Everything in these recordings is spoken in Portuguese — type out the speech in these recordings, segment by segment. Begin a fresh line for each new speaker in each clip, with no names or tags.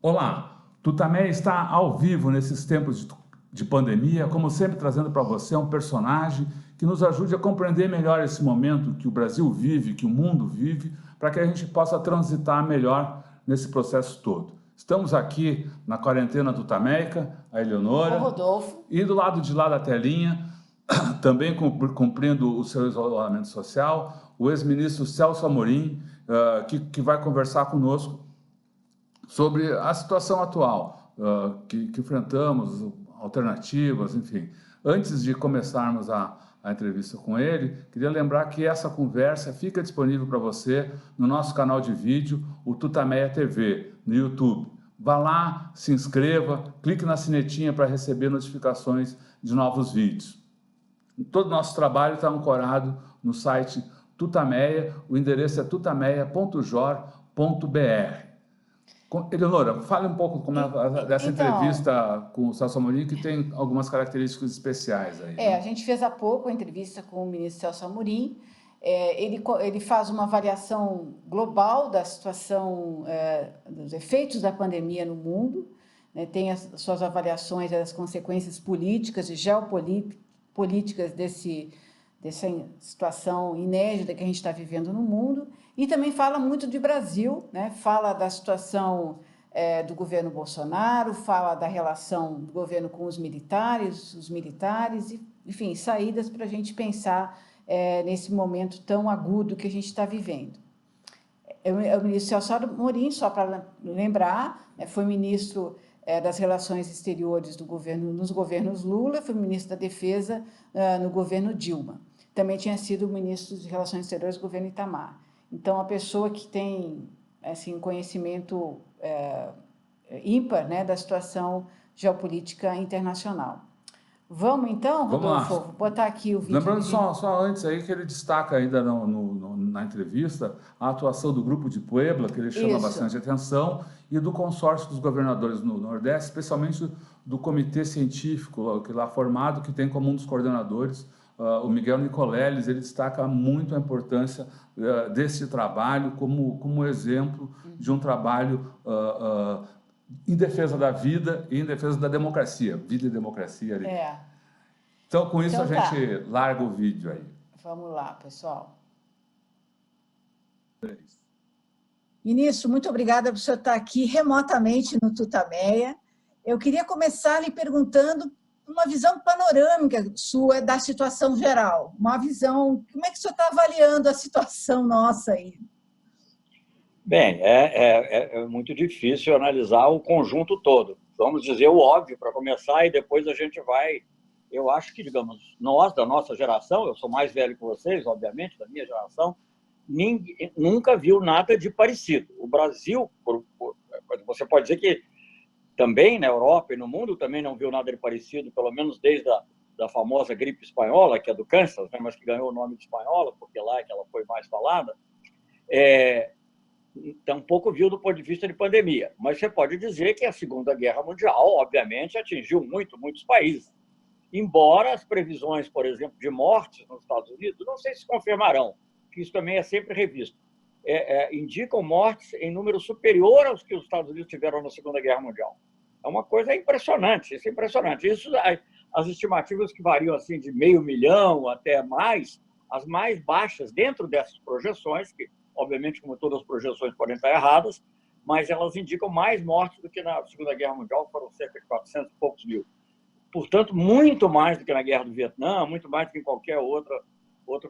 Olá, Tutameia está ao vivo nesses tempos de pandemia, como sempre trazendo para você um personagem que nos ajude a compreender melhor esse momento que o Brasil vive, que o mundo vive, para que a gente possa transitar melhor nesse processo todo. Estamos aqui na quarentena tutameica, a
O
Eleonora,
Rodolfo.
e do lado de lá da telinha, também cumprindo o seu isolamento social, o ex-ministro Celso Amorim, que vai conversar conosco sobre a situação atual que enfrentamos, alternativas, enfim. Antes de começarmos a entrevista com ele, queria lembrar que essa conversa fica disponível para você no nosso canal de vídeo, o Tutameia TV, no YouTube. Vá lá, se inscreva, clique na sinetinha para receber notificações de novos vídeos. Todo o nosso trabalho está ancorado no site Tutameia, o endereço é tutameia.jor.br. Eleonora, fale um pouco dessa
Então,
entrevista com o Celso Amorim, que tem algumas características especiais aí,
a
né?
gente fez há pouco a entrevista com o ministro Celso Amorim. Ele faz uma avaliação global da situação, dos efeitos da pandemia no mundo, né? Tem as suas avaliações das consequências políticas e geopolíticas dessa situação inédita que a gente está vivendo no mundo, e também fala muito de Brasil, né? Fala da situação do governo Bolsonaro, fala da relação do governo com os militares, e, enfim, saídas para a gente pensar nesse momento tão agudo que a gente está vivendo. O ministro Celso Amorim, só para lembrar, foi ministro das Relações Exteriores do governo, nos governos Lula, foi ministro da Defesa no governo Dilma. Também tinha sido ministro de Relações Exteriores do governo Itamar. Então, a pessoa que tem assim, conhecimento ímpar, né, da situação geopolítica internacional. Vamos então,
Vamos lá.
Rodolfo, botar aqui o vídeo.
Lembrando só antes aí que ele destaca ainda na entrevista a atuação do Grupo de Puebla, que ele chama bastante atenção, e do consórcio dos governadores no Nordeste, especialmente do comitê científico que lá formado, que tem como um dos coordenadores o Miguel Nicoleles. Ele destaca muito a importância desse trabalho como exemplo de um trabalho em defesa da vida e em defesa da democracia. Vida e democracia ali. Então, com isso, a gente larga o vídeo aí.
Vamos lá, pessoal. Ministro, muito obrigada por o senhor estar aqui remotamente no Tutameia. Eu queria começar lhe perguntando uma visão panorâmica sua da situação geral. Uma visão, como é que o senhor está avaliando a situação nossa aí?
Bem, é muito difícil analisar o conjunto todo. Vamos dizer o óbvio para começar e depois a gente vai... Eu acho que, digamos, nós, da nossa geração, eu sou mais velho que vocês, obviamente, da minha geração, nunca viu nada de parecido. O Brasil, você pode dizer que também na Europa e no mundo também não viu nada de parecido, pelo menos desde da famosa gripe espanhola, que é do Kansas, né, mas que ganhou o nome de espanhola, porque lá é que ela foi mais falada. Tampouco viu do ponto de vista de pandemia. Mas você pode dizer que a Segunda Guerra Mundial, obviamente, atingiu muitos países. Embora as previsões, por exemplo, de mortes nos Estados Unidos, não sei se confirmarão, que isso também é sempre revisto, indicam mortes em número superior aos que os Estados Unidos tiveram na Segunda Guerra Mundial. É uma coisa impressionante, isso é impressionante. Isso, as estimativas que variam assim, de 500 mil até mais, as mais baixas dentro dessas projeções, que, obviamente, como todas as projeções podem estar erradas, mas elas indicam mais mortes do que na Segunda Guerra Mundial, foram cerca de 400 e poucos mil. Portanto, muito mais do que na Guerra do Vietnã, muito mais do que em qualquer outra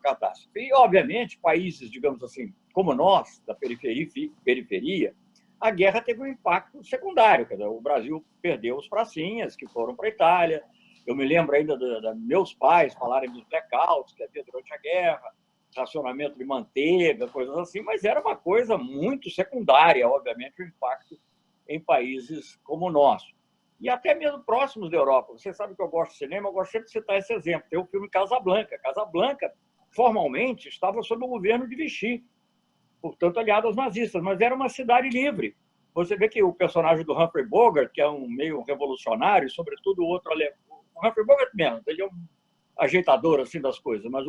catástrofe. E, obviamente, países, digamos assim, como nós, da periferia, a guerra teve um impacto secundário. Quer dizer, o Brasil perdeu os pracinhas que foram para a Itália. Eu me lembro ainda de meus pais falarem dos blackouts que havia durante a guerra, racionamento de manteiga, coisas assim, mas era uma coisa muito secundária, obviamente, o impacto em países como o nosso. E até mesmo próximos da Europa. Você sabe que eu gosto de cinema, eu gosto sempre de citar esse exemplo. Tem o filme Casablanca. Casablanca, formalmente, estava sob o governo de Vichy, portanto, aliado aos nazistas, mas era uma cidade livre. Você vê que o personagem do Humphrey Bogart, que é um meio revolucionário, sobretudo o outro alemão, o Humphrey Bogart mesmo, ele é um ajeitador assim, das coisas, mas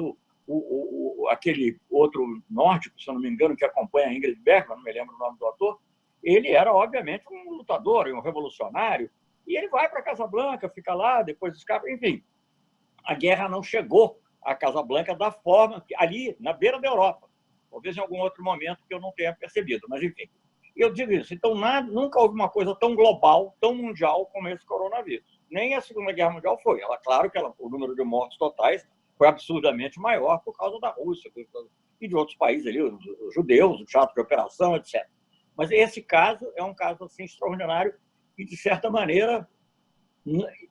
aquele outro nórdico, se eu não me engano, que acompanha a Ingrid Bergman, não me lembro o nome do ator, ele era, obviamente, um lutador, é um revolucionário, e ele vai para Casablanca, fica lá, depois escapa, enfim. A guerra não chegou a Casablanca da forma que ali, na beira da Europa. Talvez em algum outro momento que eu não tenha percebido, mas enfim. Eu digo isso. Então, nunca houve uma coisa tão global, tão mundial como esse coronavírus. Nem a Segunda Guerra Mundial foi. Claro que o número de mortos totais foi absurdamente maior por causa da Rússia e de outros países ali, os judeus, o teatro de operação, etc. Mas esse caso é um caso assim, extraordinário e, de certa maneira,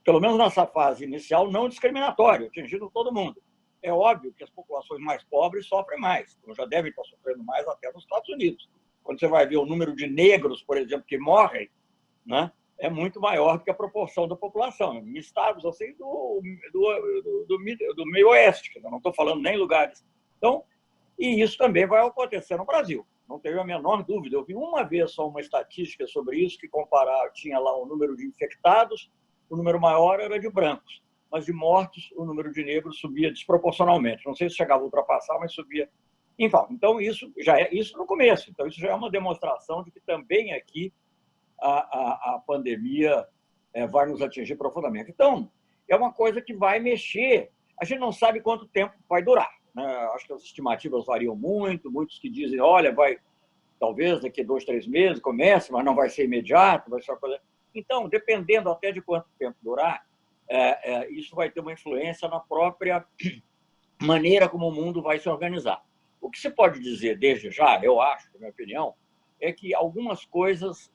pelo menos nessa fase inicial, não discriminatório, atingindo todo mundo. É óbvio que as populações mais pobres sofrem mais, como já devem estar sofrendo mais até nos Estados Unidos. Quando você vai ver o número de negros, por exemplo, que morrem, né, é muito maior do que a proporção da população. Em estados assim, do meio oeste, que eu não estou falando nem lugares. Então, e isso também vai acontecer no Brasil. Não tenho a menor dúvida. Eu vi uma vez só uma estatística sobre isso, que tinha lá o número de infectados, o número maior era de brancos, mas de mortos, o número de negros subia desproporcionalmente. Não sei se chegava a ultrapassar, mas subia. Então, isso já é isso no começo. Então, isso já é uma demonstração de que também aqui a pandemia vai nos atingir profundamente. Então, é uma coisa que vai mexer. A gente não sabe quanto tempo vai durar, né? Acho que as estimativas variam muito. Muitos que dizem, olha, talvez daqui a 2, 3 meses comece, mas não vai ser imediato, vai ser uma coisa... Então, dependendo até de quanto tempo durar, isso vai ter uma influência na própria maneira como o mundo vai se organizar. O que se pode dizer desde já, eu acho, na minha opinião, é que algumas coisas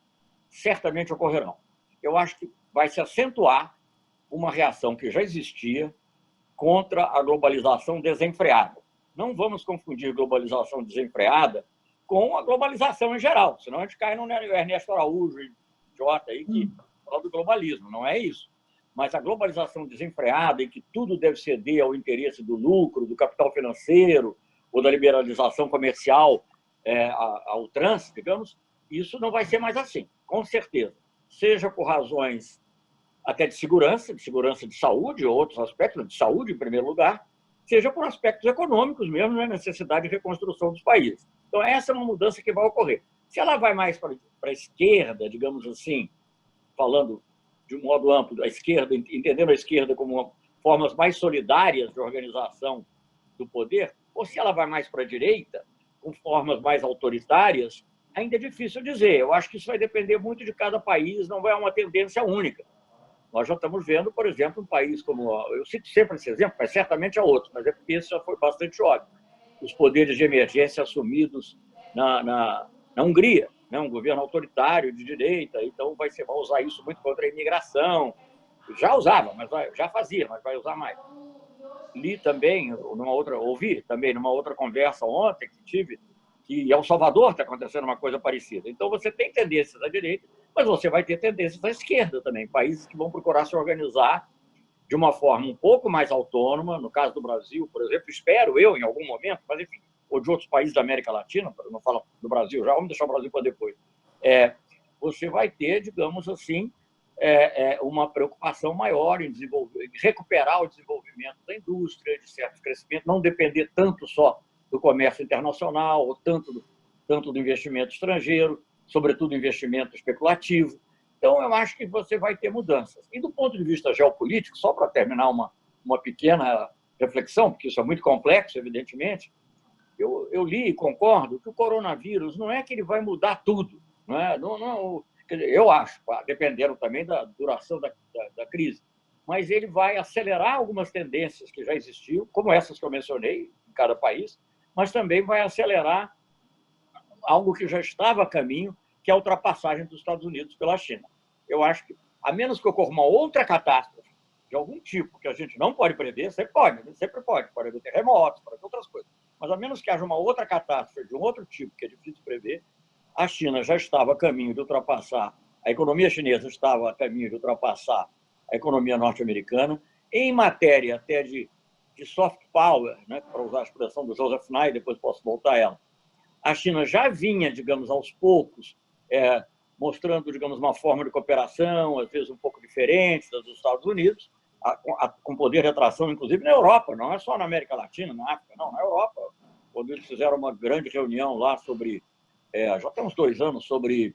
certamente ocorrerão. Eu acho que vai se acentuar uma reação que já existia contra a globalização desenfreada. Não vamos confundir globalização desenfreada com a globalização em geral, senão a gente cai no Ernesto Araújo, idiota aí, que fala do globalismo. Não é isso. Mas a globalização desenfreada, em que tudo deve ceder ao interesse do lucro, do capital financeiro, ou da liberalização comercial ao trânsito, digamos, isso não vai ser mais assim, com certeza. Seja por razões até de segurança de saúde, ou outros aspectos de saúde, em primeiro lugar, seja por aspectos econômicos mesmo, né, necessidade de reconstrução dos países. Então, essa é uma mudança que vai ocorrer. Se ela vai mais para a esquerda, digamos assim, falando de um modo amplo, a esquerda, entendendo a esquerda como formas mais solidárias de organização do poder, ou se ela vai mais para a direita, com formas mais autoritárias, ainda é difícil dizer. Eu acho que isso vai depender muito de cada país, não vai uma tendência única. Nós já estamos vendo, por exemplo, um país como... Eu cito sempre esse exemplo, mas certamente há outros, mas é porque esse já foi bastante óbvio. Os poderes de emergência assumidos na Hungria, né? Um governo autoritário de direita, então vai usar isso muito contra a imigração. Já usava, já fazia, mas vai usar mais. Ouvi também numa outra conversa ontem que tive, que em El Salvador está acontecendo uma coisa parecida. Então, você tem tendências à direita, mas você vai ter tendências à esquerda também, países que vão procurar se organizar de uma forma um pouco mais autônoma. No caso do Brasil, por exemplo, espero eu, em algum momento, mas enfim, ou de outros países da América Latina, para não falar do Brasil já, vamos deixar o Brasil para depois. Você vai ter, digamos assim, uma preocupação maior em recuperar o desenvolvimento da indústria, de certo crescimento, não depender tanto só do comércio internacional, ou tanto do investimento estrangeiro, sobretudo investimento especulativo. Então, eu acho que você vai ter mudanças. E do ponto de vista geopolítico, só para terminar uma pequena reflexão, porque isso é muito complexo, evidentemente, eu li e concordo que o coronavírus não é que ele vai mudar tudo, não é? Eu acho, dependendo também da duração da crise, mas ele vai acelerar algumas tendências que já existiam, como essas que eu mencionei, em cada país, mas também vai acelerar algo que já estava a caminho, que é a ultrapassagem dos Estados Unidos pela China. Eu acho que, a menos que ocorra uma outra catástrofe, de algum tipo, que a gente não pode prever, sempre pode haver terremotos, pode haver outras coisas, mas a menos que haja uma outra catástrofe de um outro tipo, que é difícil prever, a China já estava a caminho de ultrapassar, a economia chinesa estava a caminho de ultrapassar a economia norte-americana, em matéria até de soft power, né, para usar a expressão do Joseph Nye, depois posso voltar a ela. A China já vinha, digamos, aos poucos, mostrando, digamos, uma forma de cooperação, às vezes um pouco diferente das dos Estados Unidos, com poder de atração, inclusive na Europa, não é só na América Latina, na África, não, na Europa. Quando eles fizeram uma grande reunião lá sobre, já tem uns 2 anos, sobre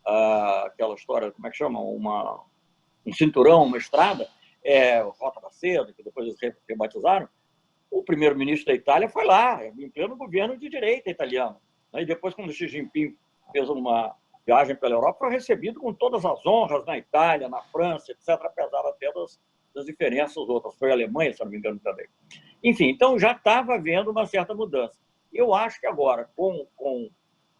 aquela história, como é que chama? Um cinturão, uma estrada, Rota da Seda, que depois eles rebatizaram. O primeiro-ministro da Itália foi lá, em pleno governo de direita italiano. E depois, quando Xi Jinping fez uma viagem pela Europa, foi recebido com todas as honras na Itália, na França, etc., apesar até das diferenças outras. Foi a Alemanha, se não me engano, também. Enfim, então já estava havendo uma certa mudança. Eu acho que agora, com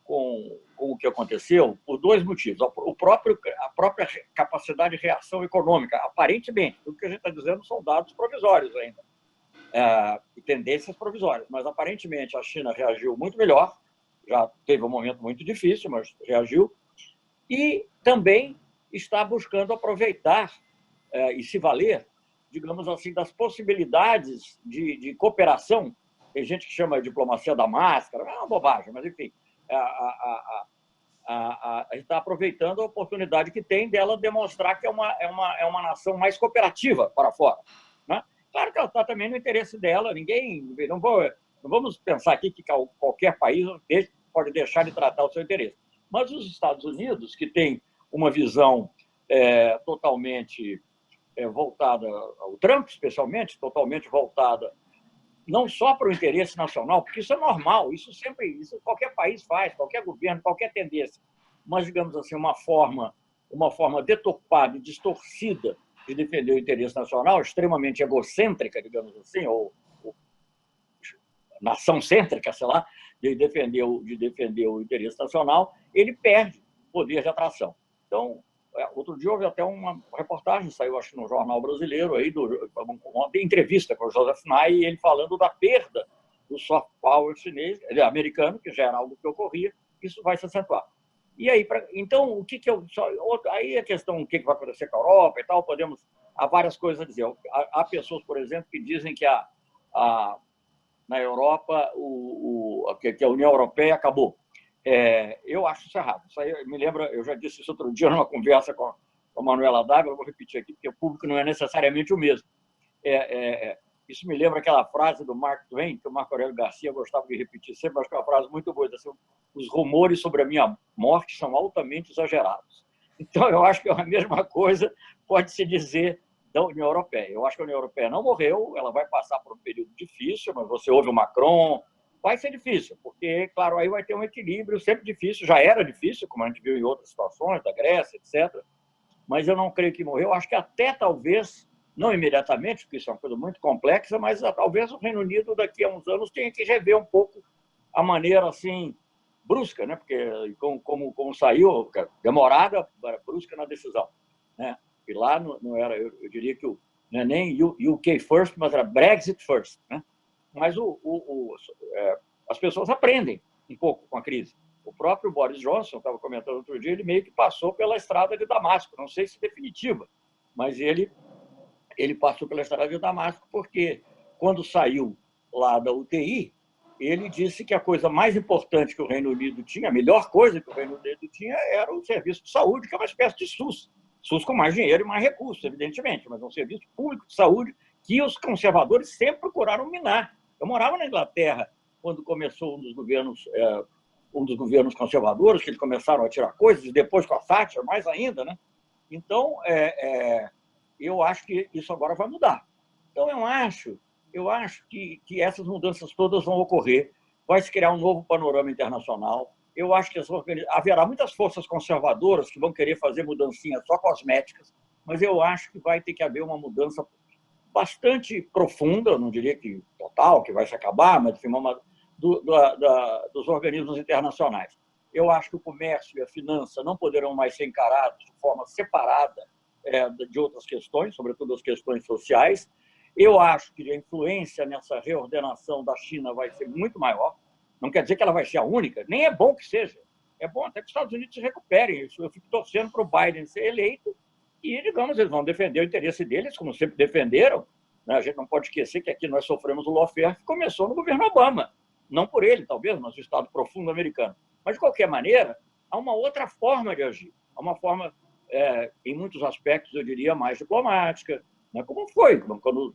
o que aconteceu, por dois motivos. A própria capacidade de reação econômica, aparentemente, tudo que a gente está dizendo são dados provisórios ainda, e tendências provisórias, mas aparentemente a China reagiu muito melhor, já teve um momento muito difícil, mas reagiu, e também está buscando aproveitar e se valer, digamos assim, das possibilidades de cooperação. Tem gente que chama de diplomacia da máscara, é uma bobagem, mas enfim, a gente está aproveitando a oportunidade que tem dela demonstrar que é uma nação mais cooperativa para fora, né? Claro que ela está também no interesse dela, não vamos pensar aqui que qualquer país pode deixar de tratar o seu interesse. Mas os Estados Unidos, que tem uma visão totalmente voltada, o Trump especialmente, totalmente voltada não só para o interesse nacional, porque isso é normal, isso qualquer país faz, qualquer governo, qualquer tendência, mas, digamos assim, uma forma deturpada e distorcida de defender o interesse nacional, extremamente egocêntrica, digamos assim, ou nação-cêntrica, sei lá, de defender o interesse nacional, ele perde poder de atração. Então, outro dia houve até uma reportagem, saiu acho que no jornal brasileiro, aí, uma entrevista com o Joseph Nye, e ele falando da perda do soft power chinês, americano, que já era algo que ocorria, isso vai se acentuar. E aí, então, o que eu... Aí a questão, o que vai acontecer com a Europa e tal, há várias coisas a dizer. Há pessoas, por exemplo, que dizem que na Europa que a União Europeia acabou. Eu acho isso errado. Isso aí me lembra, eu já disse isso outro dia numa conversa com a Manuela Dávila, eu vou repetir aqui, porque o público não é necessariamente o mesmo. Isso me lembra aquela frase do Mark Twain, que o Marco Aurélio Garcia gostava de repetir sempre, mas que é uma frase muito boa, assim, os rumores sobre a minha morte são altamente exagerados. Então, eu acho que a mesma coisa pode-se dizer da União Europeia. Eu acho que a União Europeia não morreu, ela vai passar por um período difícil, mas você ouve o Macron, vai ser difícil, porque, claro, aí vai ter um equilíbrio, sempre difícil, já era difícil, como a gente viu em outras situações, da Grécia, etc., mas eu não creio que morreu. Eu acho que até talvez, não imediatamente, porque isso é uma coisa muito complexa, mas talvez o Reino Unido daqui a uns anos tenha que rever um pouco a maneira assim brusca, né? Porque como saiu, demorada, brusca na decisão, né? E lá não era, eu diria que não é nem UK first, mas era Brexit first, né? Mas as pessoas aprendem um pouco com a crise. O próprio Boris Johnson, estava comentando outro dia, ele meio que passou pela estrada de Damasco, não sei se definitiva, mas ele passou pela estrada de Damasco porque, quando saiu lá da UTI, ele disse que a coisa mais importante que o Reino Unido tinha, a melhor coisa que o Reino Unido tinha, era o serviço de saúde, que é uma espécie de SUS. SUS com mais dinheiro e mais recursos, evidentemente, mas um serviço público de saúde que os conservadores sempre procuraram minar. Eu morava na Inglaterra quando começou um dos governos conservadores, que eles começaram a tirar coisas, e depois com a Thatcher, mais ainda, né? Então, eu acho que isso agora vai mudar. Então, eu acho que essas mudanças todas vão ocorrer, vai se criar um novo panorama internacional. Eu acho que haverá muitas forças conservadoras que vão querer fazer mudancinhas só cosméticas, mas eu acho que vai ter que haver uma mudança bastante profunda, eu não diria que total, que vai se acabar, mas enfim, dos organismos internacionais. Eu acho que o comércio e a finança não poderão mais ser encarados de forma separada de outras questões, sobretudo as questões sociais. Eu acho que a influência nessa reordenação da China vai ser muito maior. Não quer dizer que ela vai ser a única, nem é bom que seja. É bom até que os Estados Unidos se recuperem. Eu fico torcendo para o Biden ser eleito e, digamos, eles vão defender o interesse deles, como sempre defenderam. A gente não pode esquecer que aqui nós sofremos o lawfare que começou no governo Obama. Não por ele, talvez, mas o Estado profundo americano. Mas, de qualquer maneira, há uma outra forma de agir. Há uma forma, em muitos aspectos, eu diria, mais diplomática, né? Como foi quando, no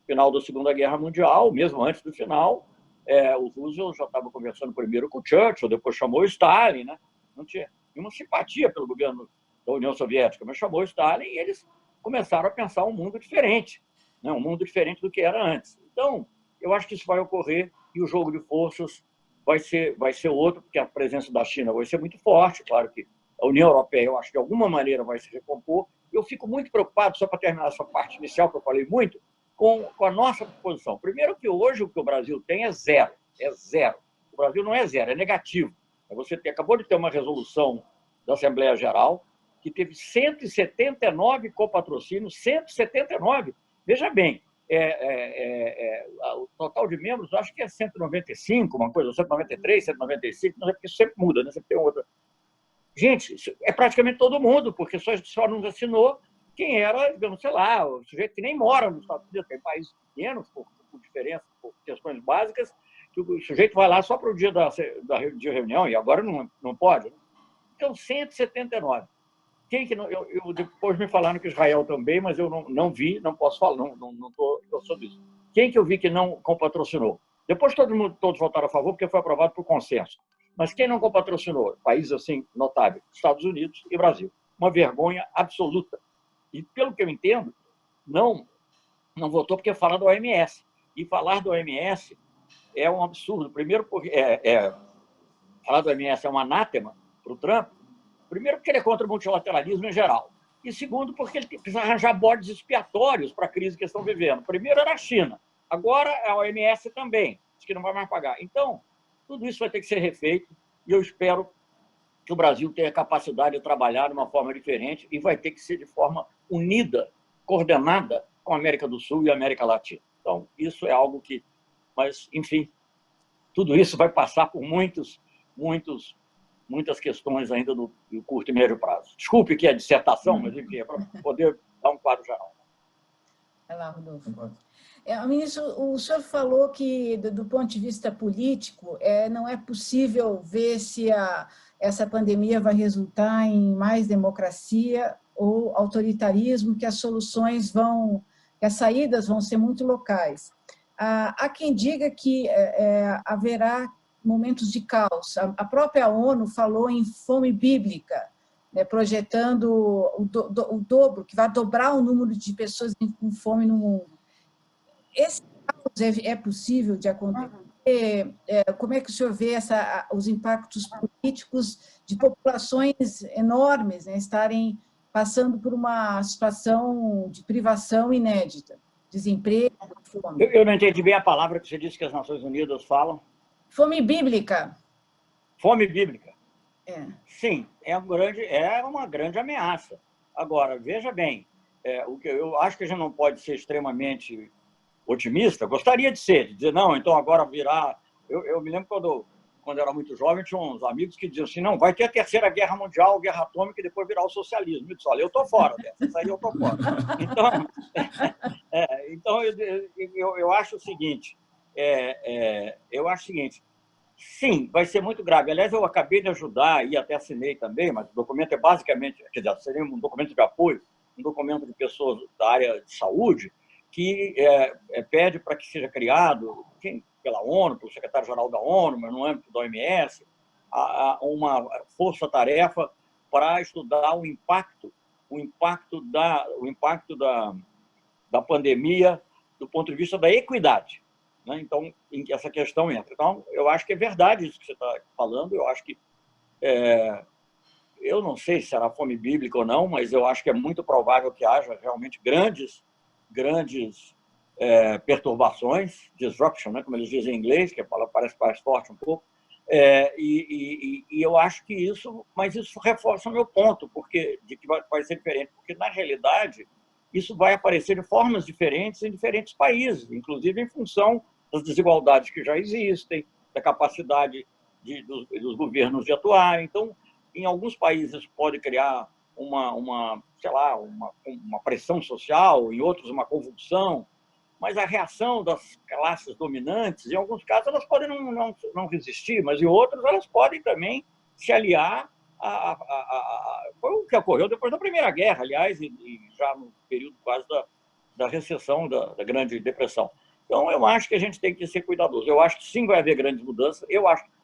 final da Segunda Guerra Mundial, mesmo antes do final, o Roosevelt já estava conversando primeiro com o Churchill, depois chamou o Stalin, né? Não tinha. nenhuma simpatia pelo governo da União Soviética, mas chamou Stalin e eles começaram a pensar um mundo diferente, né? Um mundo diferente do que era antes. Então, eu acho que isso vai ocorrer e o jogo de forças vai ser outro, porque a presença da China vai ser muito forte. Claro que a União Europeia, eu acho que de alguma maneira vai se recompor. Eu fico muito preocupado, só para terminar essa parte inicial que eu falei muito, com a nossa posição. Primeiro que hoje o que o Brasil tem é zero. É zero. O Brasil não é zero, é negativo. Você acabou de ter uma resolução da Assembleia Geral que teve 179 copatrocínios, 179. Veja bem, o total de membros, acho que é 195, uma coisa, 193, 195, não é porque isso sempre muda, né? Sempre tem outra. Gente, isso é praticamente todo mundo, porque só não assinou quem era, digamos, sei lá, o sujeito que nem mora nos Estados Unidos, tem países pequenos, por diferença, por questões básicas, que o sujeito vai lá só para o dia de reunião, e agora não pode. Né? Então, 179. Quem que não, depois me falaram que Israel também, mas eu não vi, não posso falar, não estou sobre isso. Quem que eu vi que não compatrocinou? Depois todos votaram a favor, porque foi aprovado por consenso. Mas quem não compatrocinou? Países assim notáveis, Estados Unidos e Brasil. Uma vergonha absoluta. E, pelo que eu entendo, não votou porque fala da OMS. E falar da OMS é um absurdo. Primeiro, porque falar da OMS é um anátema para o Trump. Primeiro, porque ele é contra o multilateralismo em geral. E segundo, porque ele precisa arranjar bodes expiatórios para a crise que eles estão vivendo. Primeiro era a China, agora é a OMS também, diz que não vai mais pagar. Então, tudo isso vai ter que ser refeito e eu espero que o Brasil tenha capacidade de trabalhar de uma forma diferente e vai ter que ser de forma unida, coordenada com a América do Sul e a América Latina. Então, isso é algo que... Mas, enfim, tudo isso vai passar por muitas questões ainda do curto e médio prazo. Desculpe que é dissertação, mas enfim, é para poder dar um quadro geral.
Vai lá, Rodolfo. Ministro, o senhor falou que, do ponto de vista político, não é possível ver se essa pandemia vai resultar em mais democracia ou autoritarismo, que que as saídas vão ser muito locais. Há quem diga que haverá momentos de caos. A própria ONU falou em fome bíblica, né, projetando o dobro, que vai dobrar o número de pessoas com fome no mundo. Esse caos é possível de acontecer? Como é que o senhor vê os impactos políticos de populações enormes, né, estarem passando por uma situação de privação inédita, desemprego, fome?
Eu não entendi bem a palavra que você disse que as Nações Unidas falam.
Fome bíblica.
Fome bíblica.
Sim,
é uma grande ameaça. Agora, veja bem, eu acho que a gente não pode ser extremamente otimista. Gostaria de dizer, não, então agora virá... Eu me lembro quando eu era muito jovem, tinha uns amigos que diziam assim, não, vai ter a Terceira Guerra Mundial, Guerra Atômica, e depois virar o socialismo. Eu disse, olha, eu estou fora dessa, essa aí eu estou fora. Então eu acho o seguinte, sim, vai ser muito grave. Aliás, eu acabei de ajudar, e até assinei também, mas o documento é basicamente, quer dizer, seria um documento de apoio, um documento de pessoas da área de saúde, que pede para que seja criado, pela ONU, pelo secretário-geral da ONU, mas no âmbito da OMS, uma força-tarefa para estudar o impacto da pandemia do ponto de vista da equidade. Né? Então, essa questão entra. Então, eu acho que é verdade isso que você está falando, eu acho que eu não sei se será fome bíblica ou não, mas eu acho que é muito provável que haja realmente grandes perturbações, disruption, né, como eles dizem em inglês, que a palavra parece mais forte um pouco, e eu acho que isso reforça o meu ponto, de que vai ser diferente, porque, na realidade, isso vai aparecer de formas diferentes em diferentes países, inclusive em função das desigualdades que já existem, da capacidade dos governos de atuar. Então, em alguns países pode criar uma pressão social, em outros uma convulsão, mas a reação das classes dominantes, em alguns casos, elas podem não resistir, mas em outros elas podem também se aliar foi o que ocorreu depois da Primeira Guerra, aliás, e já no período quase da recessão, da Grande Depressão. Então, eu acho que a gente tem que ser cuidadoso. Eu acho que sim vai haver grandes mudanças.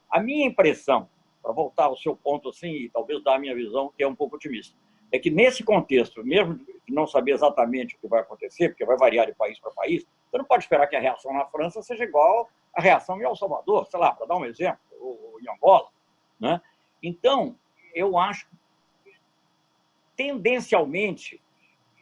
A minha impressão, para voltar ao seu ponto assim, e talvez dar a minha visão, que é um pouco otimista, é que nesse contexto, mesmo de não saber exatamente o que vai acontecer, porque vai variar de país para país, você não pode esperar que a reação na França seja igual à reação em El Salvador, sei lá, para dar um exemplo, ou em Angola, né? Então, eu acho, tendencialmente,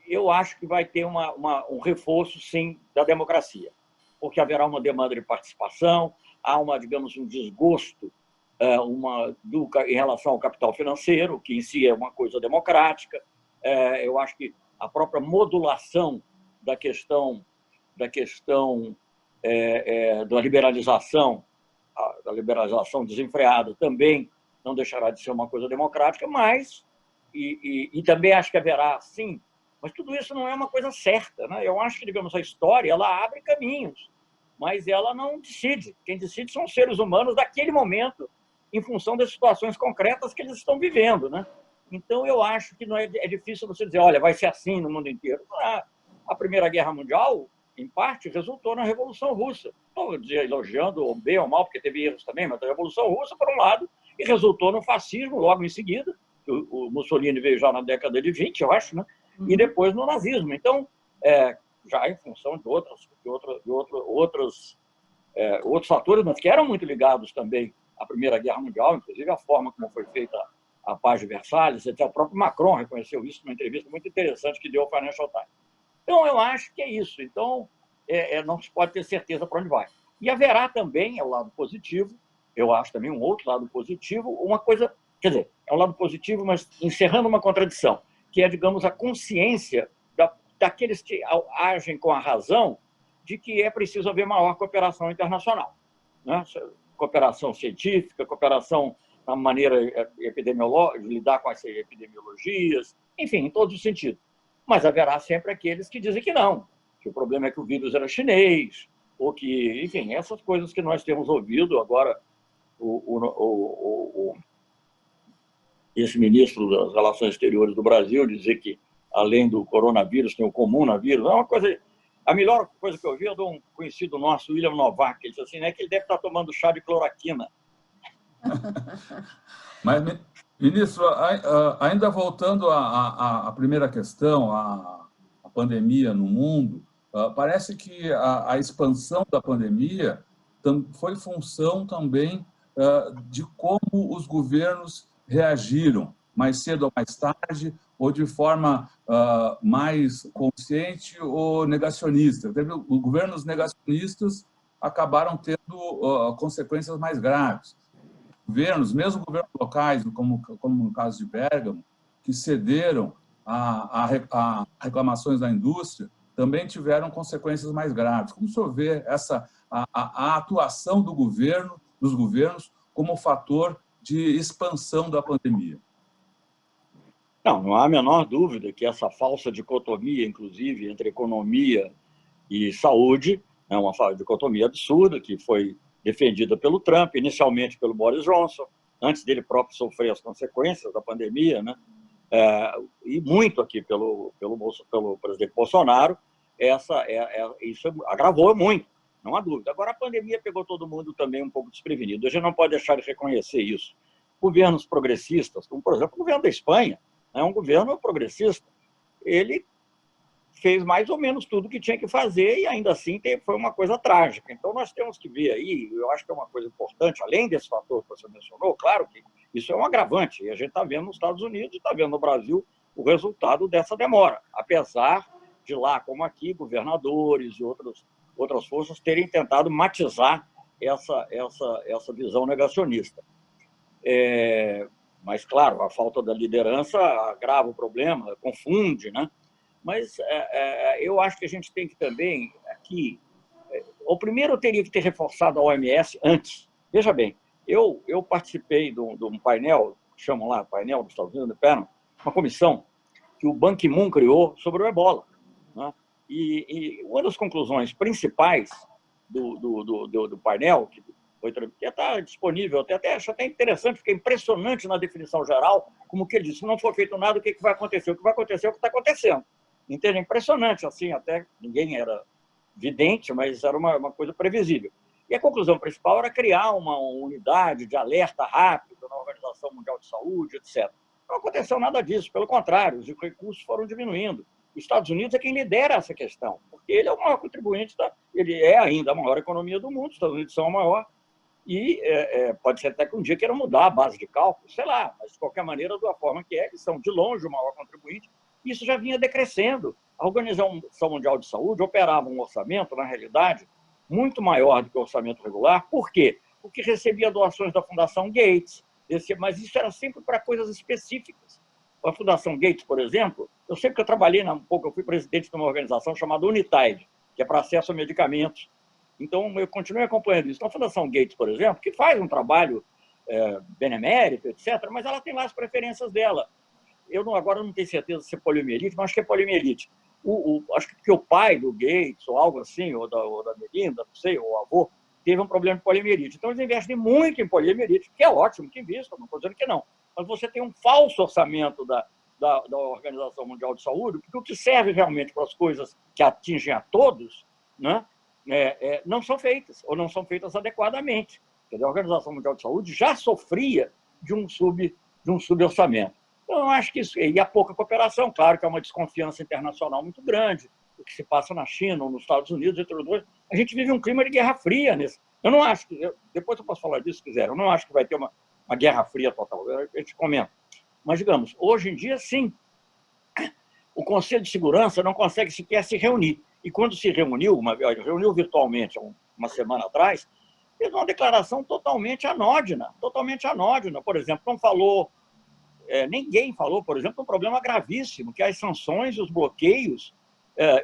eu acho que vai ter um reforço, sim, da democracia, porque haverá uma demanda de participação, há digamos, um desgosto em relação ao capital financeiro, que em si é uma coisa democrática. Eu acho que a própria modulação da questão da liberalização desenfreada também não deixará de ser uma coisa democrática, mas e também acho que haverá, sim, mas tudo isso não é uma coisa certa, né? Eu acho que, digamos, a história ela abre caminhos, mas ela não decide. Quem decide são os seres humanos daquele momento, em função das situações concretas que eles estão vivendo, né? Então, eu acho que não é difícil você dizer, olha, vai ser assim no mundo inteiro. A Primeira Guerra Mundial, em parte, resultou na Revolução Russa. Não vou dizer elogiando, ou bem ou mal, porque teve erros também, mas a Revolução Russa, por um lado, e resultou no fascismo logo em seguida. O Mussolini veio já na década de 20, eu acho, né? E depois no nazismo. Então, já em função de outros fatores, mas que eram muito ligados também à Primeira Guerra Mundial, inclusive a forma como foi feita a Paz de Versalhes, até o próprio Macron reconheceu isso numa entrevista muito interessante que deu ao Financial Times. Então, eu acho que é isso. Então, não se pode ter certeza para onde vai. E haverá também, é o lado positivo, eu acho também um outro lado positivo, uma coisa, quer dizer, é um lado positivo, mas encerrando uma contradição, que é, digamos, a consciência daqueles que agem com a razão de que é preciso haver maior cooperação internacional, né? Cooperação científica, cooperação na maneira epidemiológica, de lidar com as epidemiologias, enfim, em todos os sentidos. Mas haverá sempre aqueles que dizem que não, que o problema é que o vírus era chinês, ou que, enfim, essas coisas que nós temos ouvido agora, esse ministro das Relações Exteriores do Brasil dizer que, além do coronavírus, tem o comunavírus, é uma coisa... A melhor coisa que eu ouvi é de um conhecido nosso, William Novak, ele disse assim, né, que ele deve estar tomando chá de cloroquina.
Mas, ministro, ainda voltando à primeira questão, à pandemia no mundo, parece que a expansão da pandemia foi função também de como os governos reagiram, mais cedo ou mais tarde, ou de forma mais consciente ou negacionista. Os governos negacionistas acabaram tendo consequências mais graves. Governos, mesmo governos locais, como no caso de Bérgamo, que cederam a reclamações da indústria, também tiveram consequências mais graves. Como o senhor vê a atuação dos governos como fator de expansão da pandemia?
Não há a menor dúvida que essa falsa dicotomia, inclusive, entre economia e saúde, é uma dicotomia absurda que foi defendida pelo Trump, inicialmente pelo Boris Johnson, antes dele próprio sofrer as consequências da pandemia, né? E muito aqui pelo presidente Bolsonaro, isso agravou muito, não há dúvida. Agora, a pandemia pegou todo mundo também um pouco desprevenido. A gente não pode deixar de reconhecer isso. Governos progressistas, como, por exemplo, o governo da Espanha, é um governo progressista, ele fez mais ou menos tudo que tinha que fazer e ainda assim foi uma coisa trágica. Então, nós temos que ver aí, eu acho que é uma coisa importante, além desse fator que você mencionou, claro que isso é um agravante, e a gente está vendo nos Estados Unidos e está vendo no Brasil o resultado dessa demora, apesar de lá, como aqui, governadores e outras forças terem tentado matizar essa visão negacionista. Mas, claro, a falta da liderança agrava o problema, confunde, né? Mas eu acho que a gente tem que também, aqui... O primeiro, eu teria que ter reforçado a OMS antes. Veja bem, eu participei de um painel, chamam lá, painel dos Estados Unidos, uma comissão que o Ban Ki-moon criou sobre o ebola, né? E uma das conclusões principais do painel, que está disponível, acho até interessante, porque é impressionante na definição geral, como que ele disse, se não for feito nada, o que vai acontecer? O que vai acontecer é o que está acontecendo. Entende? É impressionante, assim, até ninguém era vidente, mas era uma coisa previsível. E a conclusão principal era criar uma unidade de alerta rápido na Organização Mundial de Saúde, etc. Não aconteceu nada disso, pelo contrário, os recursos foram diminuindo. Os Estados Unidos é quem lidera essa questão, porque ele é o maior contribuinte, ele é ainda a maior economia do mundo, os Estados Unidos são a maior, e pode ser até que um dia queiram mudar a base de cálculo, sei lá, mas de qualquer maneira, da forma que eles são de longe o maior contribuinte, isso já vinha decrescendo. A Organização Mundial de Saúde operava um orçamento, na realidade, muito maior do que o orçamento regular. Por quê? Porque recebia doações da Fundação Gates, mas isso era sempre para coisas específicas. A Fundação Gates, por exemplo, eu sempre que eu trabalhei um pouco, eu fui presidente de uma organização chamada Unitaid, que é para acesso a medicamentos. Então, eu continuei acompanhando isso. Então, a Fundação Gates, por exemplo, que faz um trabalho benemérito, etc., mas ela tem lá as preferências dela. Agora não tenho certeza se é poliomielite, mas acho que é poliomielite. Acho que porque o pai do Gates, ou algo assim, ou da Melinda, não sei, ou o avô, teve um problema de poliomielite. Então, eles investem muito em poliomielite, que é ótimo que invista, não estou dizendo que não. Mas você tem um falso orçamento da Organização Mundial de Saúde, porque o que serve realmente para as coisas que atingem a todos, né, não são feitas, ou não são feitas adequadamente. A Organização Mundial de Saúde já sofria de um suborçamento. Então, eu acho que isso... E a pouca cooperação, claro que é uma desconfiança internacional muito grande, o que se passa na China ou nos Estados Unidos, entre os dois. A gente vive um clima de guerra fria nesse. Eu não acho que... Depois eu posso falar disso, se quiser. Eu não acho que vai ter uma guerra fria total. A gente comenta. Mas, digamos, hoje em dia, sim, o Conselho de Segurança não consegue sequer se reunir. E quando se reuniu virtualmente, uma semana atrás, fez uma declaração totalmente anódina. Totalmente anódina. Por exemplo, não falou... ninguém falou, por exemplo, um problema gravíssimo, que é as sanções e os bloqueios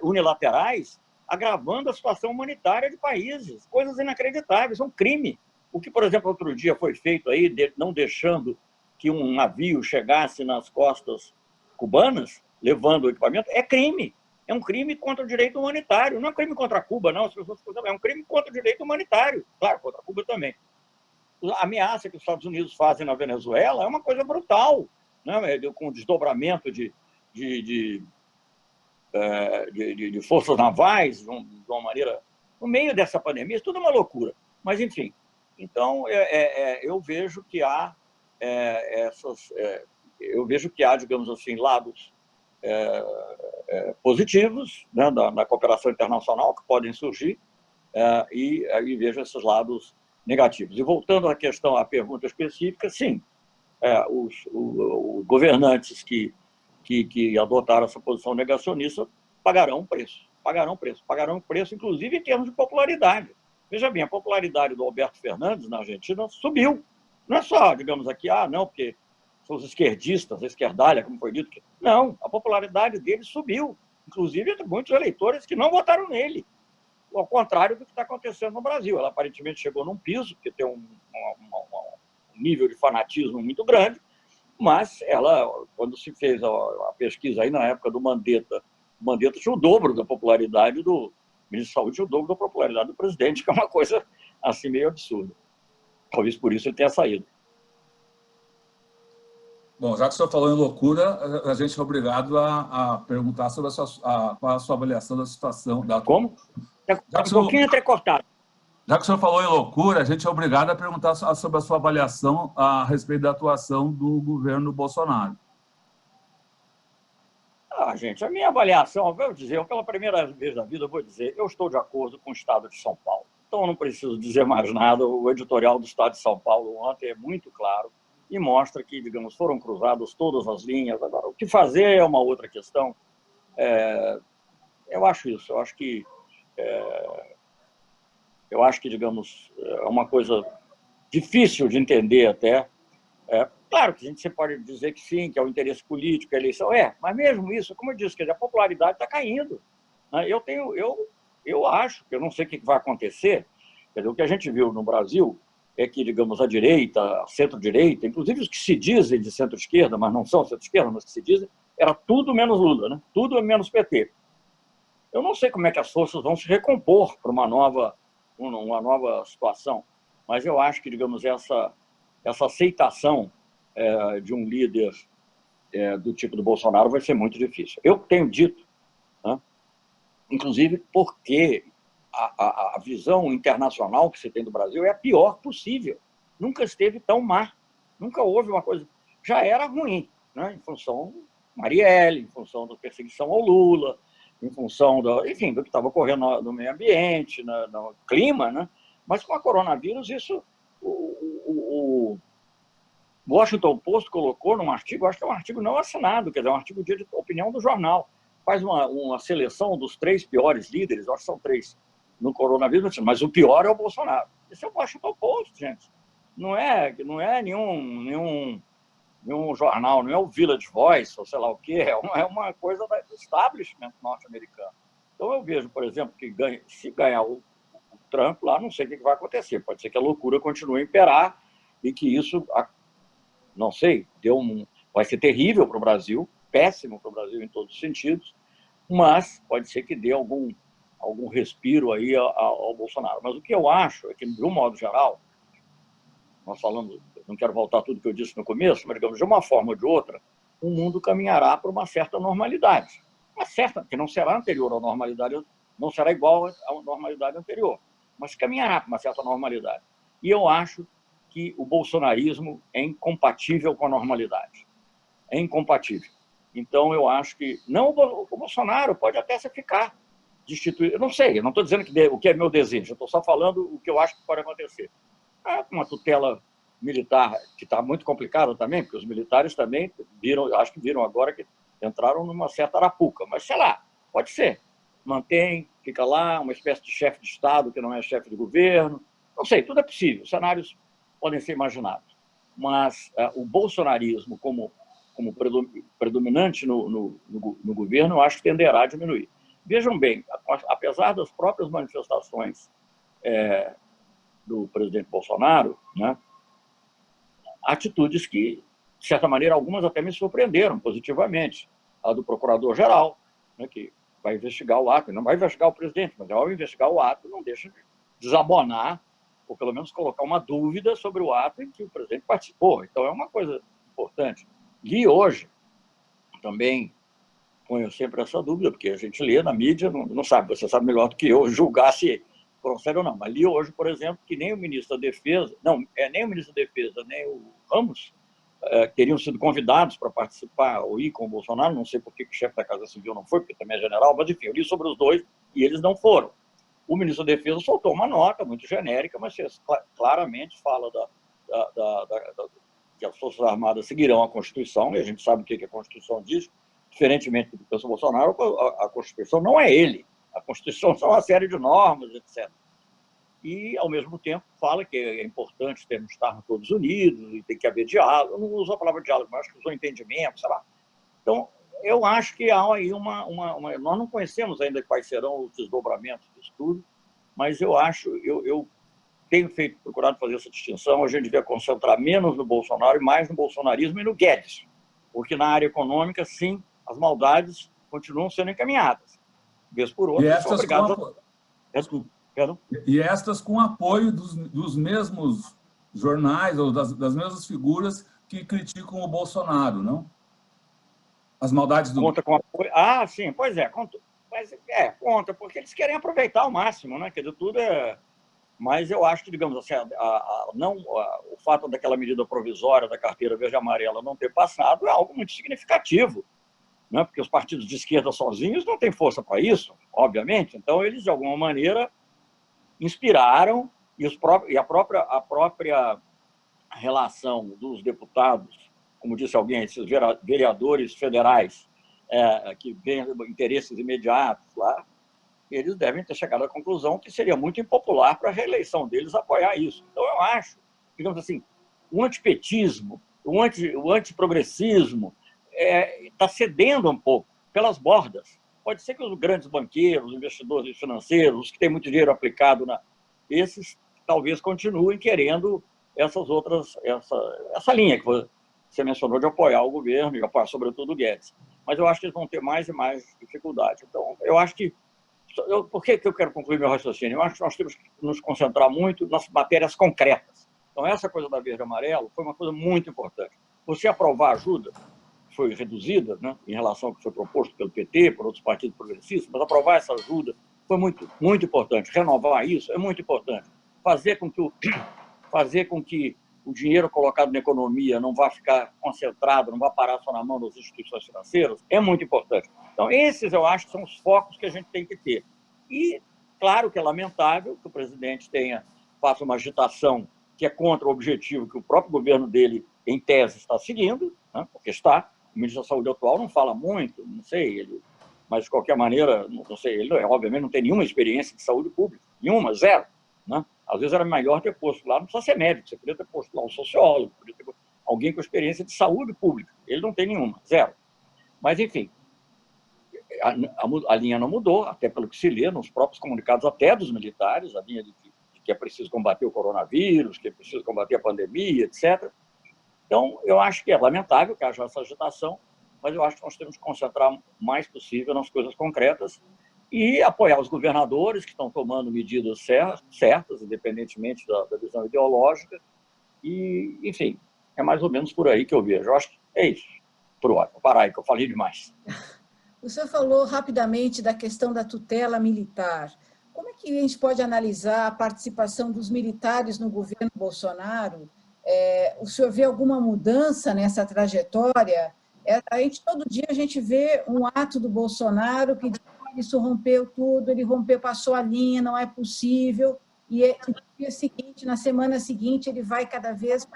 unilaterais agravando a situação humanitária de países, coisas inacreditáveis, é um crime. O que, por exemplo, outro dia foi feito aí, não deixando que um navio chegasse nas costas cubanas, levando o equipamento, é crime. É um crime contra o direito humanitário. Não é um crime contra Cuba, não, as pessoas é um crime contra o direito humanitário. Claro, contra Cuba também. A ameaça que os Estados Unidos fazem na Venezuela é uma coisa brutal, né? Com desdobramento de forças navais, de uma maneira... No meio dessa pandemia, isso tudo é uma loucura. Mas, enfim, então, eu vejo que há digamos assim, lados positivos, né, da cooperação internacional que podem surgir, e vejo esses lados negativos. E voltando à pergunta específica, sim, os governantes que adotaram essa posição negacionista pagarão preço, inclusive em termos de popularidade. Veja bem, a popularidade do Alberto Fernandes na Argentina subiu. Não é só, digamos aqui, não, porque são os esquerdistas, a esquerdalha, como foi dito. Não, a popularidade dele subiu, inclusive entre muitos eleitores que não votaram nele. Ao contrário do que está acontecendo no Brasil. Ela aparentemente chegou num piso, porque tem um nível de fanatismo muito grande, mas ela, quando se fez a pesquisa aí na época do Mandetta, o Mandetta tinha o dobro da popularidade do ministro da Saúde, tinha o dobro da popularidade do presidente, que é uma coisa assim meio absurda. Talvez por isso ele tenha saído.
Bom, já que o senhor falou em loucura, a gente é obrigado a perguntar sobre qual a sua avaliação da situação.
Como? Está um pouquinho entrecortado.
Já que o senhor falou em loucura, a gente é obrigado a perguntar sobre a sua avaliação a respeito da atuação do governo Bolsonaro.
Gente, a minha avaliação, eu pela primeira vez na vida, vou dizer, eu estou de acordo com o Estado de São Paulo. Então, eu não preciso dizer mais nada. O editorial do Estado de São Paulo ontem é muito claro e mostra que, digamos, foram cruzadas todas as linhas. Agora, o que fazer é uma outra questão. Eu acho isso. Eu acho que, digamos, é uma coisa difícil de entender até. Claro que a gente pode dizer que sim, que é o interesse político, a eleição. Mas mesmo isso, como eu disse, a popularidade está caindo. Eu acho, que eu não sei o que vai acontecer, quer dizer, o que a gente viu no Brasil é que, digamos, a direita, a centro-direita, inclusive os que se dizem de centro-esquerda, mas não são centro-esquerda, mas que se dizem, era tudo menos Lula, né? Tudo menos PT. Eu não sei como é que as forças vão se recompor para uma nova situação, mas eu acho que, digamos, essa aceitação de um líder do tipo do Bolsonaro vai ser muito difícil. Eu tenho dito, né, inclusive porque a visão internacional que se tem do Brasil é a pior possível. Nunca esteve tão má. Nunca houve uma coisa... Já era ruim, né? Em função do Marielle, em função da perseguição ao Lula, em função enfim, do que estava ocorrendo no meio ambiente, no clima, né? Mas com a coronavírus, isso... O Washington Post colocou num artigo, acho que é um artigo não assinado, quer dizer, é um artigo de opinião do jornal. Faz uma seleção dos 3 piores líderes, acho que são 3 no coronavírus, mas o pior é o Bolsonaro. Esse é o Washington Post, gente. Não é nenhum jornal, não é o Village Voice, ou sei lá o quê, é uma coisa do establishment norte-americano. Então eu vejo, por exemplo, que se ganhar o Trump lá, não sei o que vai acontecer. Pode ser que a loucura continue a imperar e que isso, não sei, vai ser terrível para o Brasil, péssimo para o Brasil em todos os sentidos, mas pode ser que dê algum respiro aí ao Bolsonaro. Mas o que eu acho é que, de um modo geral, nós falamos, não quero voltar a tudo que eu disse no começo, mas, digamos, de uma forma ou de outra, o mundo caminhará para uma certa normalidade. Uma certa, que não será anterior à normalidade, não será igual à normalidade anterior, mas caminhará para uma certa normalidade. E eu acho que o bolsonarismo é incompatível com a normalidade. É incompatível. Então, eu acho que... Não o Bolsonaro pode até se ficar destituído. Eu não sei, eu não estou dizendo o que é meu desejo, eu estou só falando o que eu acho que pode acontecer. Uma tutela militar, que está muito complicada também, porque os militares também acho que viram agora que entraram numa certa arapuca. Mas, sei lá, pode ser. Mantém, fica lá, uma espécie de chefe de Estado que não é chefe de governo. Não sei, tudo é possível. Cenários podem ser imaginados. Mas o bolsonarismo, como predominante no governo, eu acho que tenderá a diminuir. Vejam bem, apesar das próprias manifestações do presidente Bolsonaro, né, atitudes que, de certa maneira, algumas até me surpreenderam positivamente. A do procurador-geral, né, que vai investigar o ato, não vai investigar o presidente, mas ao investigar o ato, não deixa de desabonar, ou pelo menos colocar uma dúvida sobre o ato em que o presidente participou. Então, é uma coisa importante. Li hoje, também ponho sempre essa dúvida, porque a gente lê na mídia, não sabe, você sabe melhor do que eu julgar se procede ou não. Mas li hoje, por exemplo, que nem o ministro da Defesa, nem o ministro da Defesa, nem o Ramos teriam sido convidados para participar ou ir com o Bolsonaro. Não sei por que o chefe da Casa Civil não foi, porque também é general, mas enfim, eu li sobre os dois e eles não foram. O ministro da Defesa soltou uma nota muito genérica, mas claramente fala que as Forças Armadas seguirão a Constituição, e a gente sabe o que a Constituição diz. Diferentemente do que pensa o Bolsonaro, a Constituição não é ele. A Constituição são uma série de normas, etc. E, ao mesmo tempo, fala que é importante estarmos todos unidos e tem que haver diálogo. Eu não uso a palavra diálogo, mas acho que usou entendimento, sei lá. Então, eu acho que há aí nós não conhecemos ainda quais serão os desdobramentos disso tudo, mas eu tenho procurado fazer essa distinção. A gente devia concentrar menos no Bolsonaro e mais no bolsonarismo e no Guedes, porque na área econômica, sim, as maldades continuam sendo encaminhadas. Vez por outra, são obrigados
E estas com apoio dos mesmos jornais ou das mesmas figuras que criticam o Bolsonaro, não? As maldades do...
Conta com apoio. Sim, pois é. Conta, porque eles querem aproveitar ao máximo, né? Quer dizer, tudo é... Mas eu acho que, digamos assim, o fato daquela medida provisória da carteira verde e amarela não ter passado é algo muito significativo, né? Porque os partidos de esquerda sozinhos não têm força para isso, obviamente. Então, eles, de alguma maneira, inspiraram, e a própria relação dos deputados, como disse alguém, esses vereadores federais que têm interesses imediatos lá, eles devem ter chegado à conclusão que seria muito impopular para a reeleição deles apoiar isso. Então, eu acho, digamos assim, o antipetismo, o antiprogressismo está cedendo um pouco pelas bordas. Pode ser que os grandes banqueiros, investidores financeiros, os que têm muito dinheiro aplicado, esses talvez continuem querendo essa linha que você mencionou de apoiar o governo e apoiar, sobretudo, o Guedes. Mas eu acho que eles vão ter mais e mais dificuldade. Então, eu acho que... Por que eu quero concluir meu raciocínio? Eu acho que nós temos que nos concentrar muito nas matérias concretas. Então, essa coisa da verde e amarelo foi uma coisa muito importante. Você aprovar a ajuda, foi reduzida, né, em relação ao que foi proposto pelo PT, por outros partidos progressistas, mas aprovar essa ajuda foi muito, muito importante. Renovar isso é muito importante. Fazer com que o dinheiro colocado na economia não vá ficar concentrado, não vá parar só na mão das instituições financeiras, é muito importante. Então, esses, eu acho, são os focos que a gente tem que ter. E, claro que é lamentável que o presidente faça uma agitação que é contra o objetivo que o próprio governo dele, em tese, está seguindo, né? Porque está. O ministro da Saúde atual não fala muito, não sei, mas, de qualquer maneira, não sei, ele, obviamente, não tem nenhuma experiência de saúde pública, nenhuma, zero, né? Às vezes era melhor ter posto lá, não precisa ser médico, você podia ter posto lá um sociólogo, podia ter alguém com experiência de saúde pública. Ele não tem nenhuma, zero. Mas, enfim, a linha não mudou, até pelo que se lê nos próprios comunicados, até dos militares, a linha de que é preciso combater o coronavírus, que é preciso combater a pandemia, etc. Então, eu acho que é lamentável que haja essa agitação, mas eu acho que nós temos que concentrar o mais possível nas coisas concretas e apoiar os governadores que estão tomando medidas certas, independentemente da visão ideológica. E, enfim, é mais ou menos por aí que eu vejo. Eu acho que é isso. Vou parar aí, que eu falei demais.
O senhor falou rapidamente da questão da tutela militar. Como é que a gente pode analisar a participação dos militares no governo Bolsonaro? O senhor vê alguma mudança nessa trajetória? Todo dia a gente vê um ato do Bolsonaro que diz que isso rompeu tudo, ele rompeu, passou a linha, não é possível. E no dia seguinte, na semana seguinte, ele vai cada vez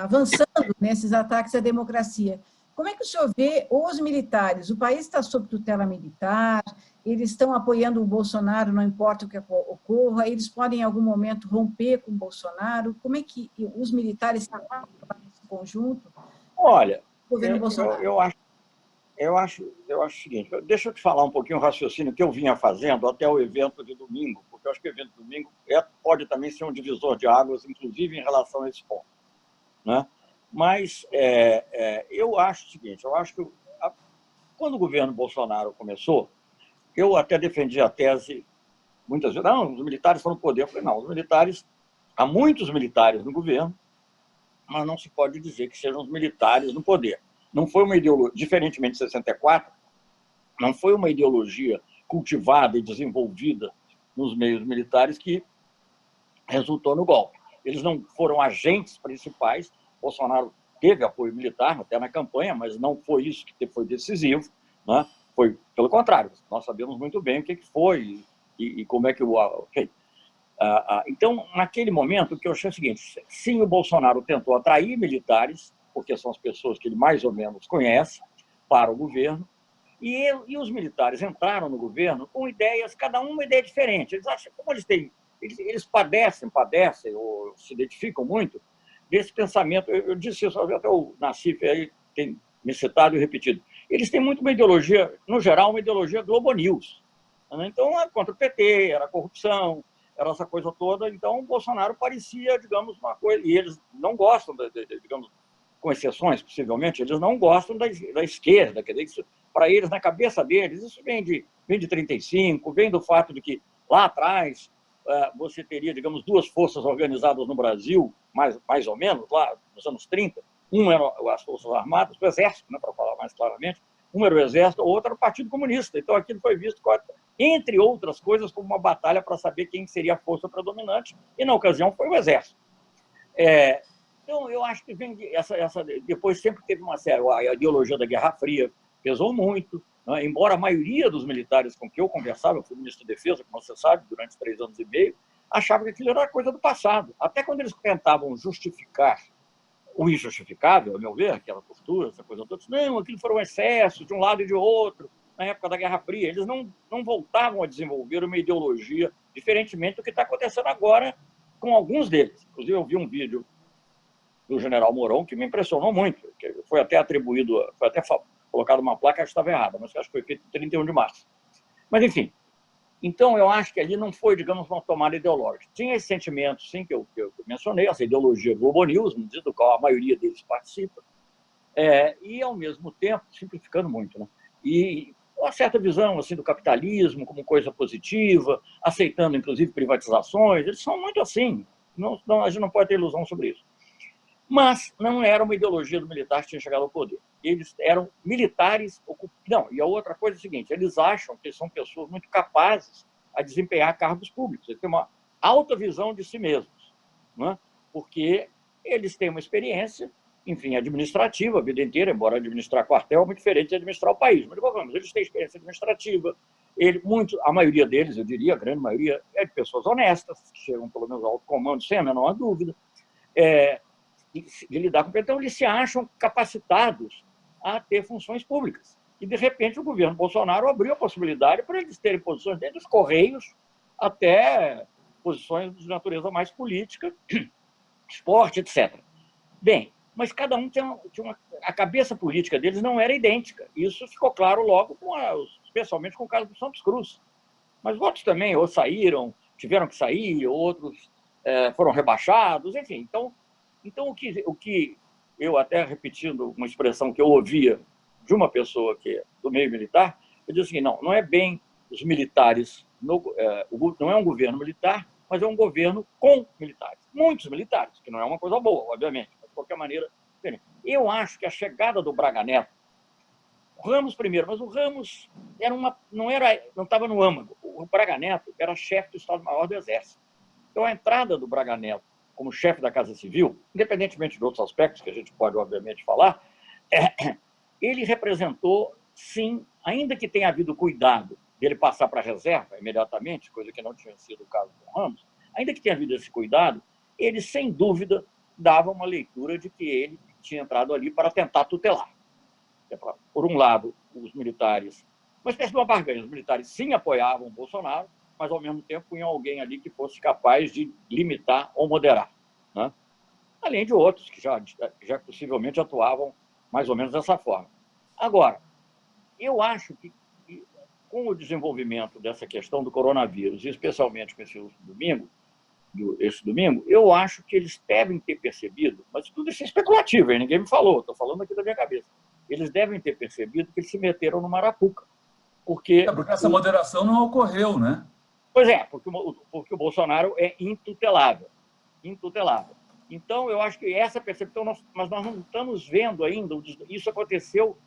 avançando nesses ataques à democracia. Como é que o senhor vê os militares? O país está sob tutela militar, eles estão apoiando o Bolsonaro, não importa o que ocorra, eles podem, em algum momento, romper com o Bolsonaro. Como é que os militares estão nesse conjunto?
Olha,
Governo Bolsonaro.
eu acho o seguinte, deixa eu te falar um pouquinho o raciocínio que eu vinha fazendo até o evento de domingo, porque eu acho que o evento de domingo pode também ser um divisor de águas, inclusive em relação a esse ponto, né? Mas eu acho o seguinte, eu acho que quando o governo Bolsonaro começou, eu até defendi a tese muitas vezes, não, os militares estão no poder. Eu falei, não, há muitos militares no governo, mas não se pode dizer que sejam os militares no poder. Não foi uma ideologia, diferentemente de 64, não foi uma ideologia cultivada e desenvolvida nos meios militares que resultou no golpe. Eles não foram agentes principais. Bolsonaro teve apoio militar, até na campanha, mas não foi isso que foi decisivo, né? Foi pelo contrário. Nós sabemos muito bem o que foi e como é que o... Okay. Então, naquele momento, o que eu achei é o seguinte, sim, o Bolsonaro tentou atrair militares, porque são as pessoas que ele mais ou menos conhece, para o governo, e os militares entraram no governo com ideias, cada um uma ideia diferente. Eles acham, como eles padecem ou se identificam muito desse pensamento. Eu disse isso, até o Nassif aí tem me citado e repetido. Eles têm muito uma ideologia, no geral, uma ideologia Globo News. Então, era contra o PT, era corrupção, era essa coisa toda. Então, o Bolsonaro parecia, digamos, uma coisa... E eles não gostam, digamos, com exceções, possivelmente, eles não gostam da esquerda. Quer dizer, para eles, na cabeça deles, isso vem de 35, vem do fato de que, lá atrás, você teria, digamos, duas forças organizadas no Brasil, mais ou menos, lá nos anos 30. Um era as Forças Armadas, o Exército, né, para falar mais claramente. Um era o Exército, o outro era o Partido Comunista. Então, aquilo foi visto, entre outras coisas, como uma batalha para saber quem seria a força predominante, e, na ocasião, foi o Exército. Então, eu acho que vem depois sempre teve uma série, a ideologia da Guerra Fria pesou muito, né? Embora a maioria dos militares com que eu conversava, eu fui ministro da Defesa, como você sabe, durante 3 anos e meio, achava que aquilo era coisa do passado. Até quando eles tentavam justificar o injustificável, a meu ver, aquela postura, essa coisa toda, não, aquilo foram excessos de um lado e de outro, na época da Guerra Fria. Eles não voltavam a desenvolver uma ideologia, diferentemente do que está acontecendo agora com alguns deles. Inclusive, eu vi um vídeo do general Mourão que me impressionou muito, que foi até atribuído, foi até colocado uma placa que estava errada, mas acho que foi feito em 31 de março. Mas, enfim, então eu acho que ali não foi, digamos, uma tomada ideológica. Tinha esse sentimento, sim, que eu mencionei, essa ideologia Globo News, do qual a maioria deles participa, e, ao mesmo tempo, simplificando muito, né? E uma certa visão assim, do capitalismo como coisa positiva, aceitando, inclusive, privatizações. Eles são muito assim. A gente não pode ter ilusão sobre isso. Mas não era uma ideologia do militar que tinha chegado ao poder. Eles eram militares... Não, e a outra coisa é a seguinte, eles acham que são pessoas muito capazes a desempenhar cargos públicos. Eles têm uma alta visão de si mesmos, né? Porque eles têm uma experiência, enfim, administrativa a vida inteira, embora administrar quartel é muito diferente de administrar o país. Mas, vamos, eles têm experiência administrativa. A maioria deles, eu diria, a grande maioria, é de pessoas honestas, que chegam pelo menos ao alto comando, sem a menor dúvida, de lidar com... Então, eles se acham capacitados a ter funções públicas. E, de repente, o governo Bolsonaro abriu a possibilidade para eles terem posições desde os Correios até posições de natureza mais política, esporte, etc. Bem, mas cada um a cabeça política deles não era idêntica. Isso ficou claro logo, especialmente com o caso do Santos Cruz. Mas outros também ou saíram, tiveram que sair, outros foram rebaixados, enfim. Então o que eu, até repetindo uma expressão que eu ouvia de uma pessoa que é do meio militar, eu disse assim, não é bem os militares, não é um governo militar, mas é um governo com militares. Muitos militares, que não é uma coisa boa, obviamente, mas de qualquer maneira. Eu acho que a chegada do Braga Neto, o Ramos primeiro, mas o Ramos não estava no âmago. O Braga Neto era chefe do Estado-Maior do Exército. Então, a entrada do Braga Neto como chefe da Casa Civil, independentemente de outros aspectos que a gente pode, obviamente, falar, ele representou, sim, ainda que tenha havido cuidado dele passar para a reserva imediatamente, coisa que não tinha sido o caso do Ramos, ainda que tenha havido esse cuidado, ele, sem dúvida, dava uma leitura de que ele tinha entrado ali para tentar tutelar. Por um lado, os militares, uma espécie de uma barganha, os militares sim apoiavam o Bolsonaro, mas, ao mesmo tempo, punham alguém ali que fosse capaz de limitar ou moderar, né? Além de outros que já possivelmente atuavam mais ou menos dessa forma. Agora, eu acho que com o desenvolvimento dessa questão do coronavírus, e especialmente com esse domingo, eu acho que eles devem ter percebido, mas tudo isso é especulativo, hein? Ninguém me falou, estou falando aqui da minha cabeça. Eles devem ter percebido que eles se meteram no Marapuca. Porque
essa moderação não ocorreu, né?
Pois é, porque o Bolsonaro é intutelável. Intutelável. Então, eu acho que essa percepção, mas nós não estamos vendo ainda, isso aconteceu,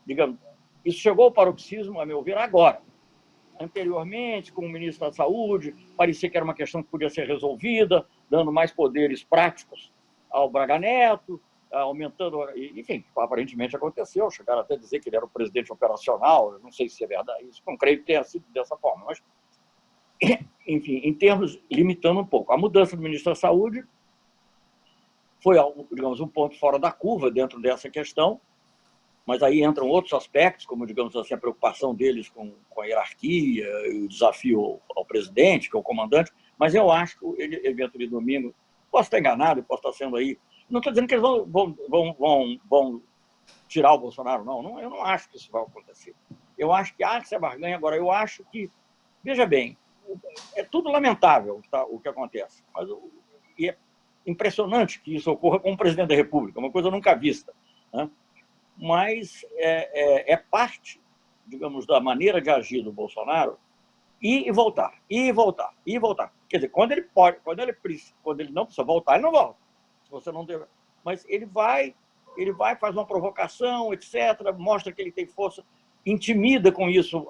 digamos, isso chegou ao paroxismo, a meu ver, agora. Anteriormente, com o ministro da Saúde, parecia que era uma questão que podia ser resolvida, dando mais poderes práticos ao Braga Neto, aumentando... Enfim, aparentemente aconteceu, chegaram até a dizer que ele era o presidente operacional, eu não sei se é verdade, isso não creio que tenha sido dessa forma, mas, enfim, em termos, limitando um pouco. A mudança do ministro da Saúde foi, digamos, um ponto fora da curva dentro dessa questão, mas aí entram outros aspectos, como, digamos assim, a preocupação deles com a hierarquia e o desafio ao presidente, que é o comandante, mas eu acho que o evento de domingo, posso estar enganado, posso estar sendo aí, não estou dizendo que eles vão tirar o Bolsonaro, não, eu não acho que isso vai acontecer. Eu acho que há essa barganha. Agora, eu acho que, veja bem, é tudo lamentável o que acontece, mas e é impressionante que isso ocorra com o presidente da República, uma coisa nunca vista, né? Mas é parte, digamos, da maneira de agir do Bolsonaro ir e voltar, ir e voltar, ir e voltar. Quer dizer, quando ele não precisa voltar, ele não volta. Se você não deve, mas ele vai, faz uma provocação, etc., mostra que ele tem força, intimida com isso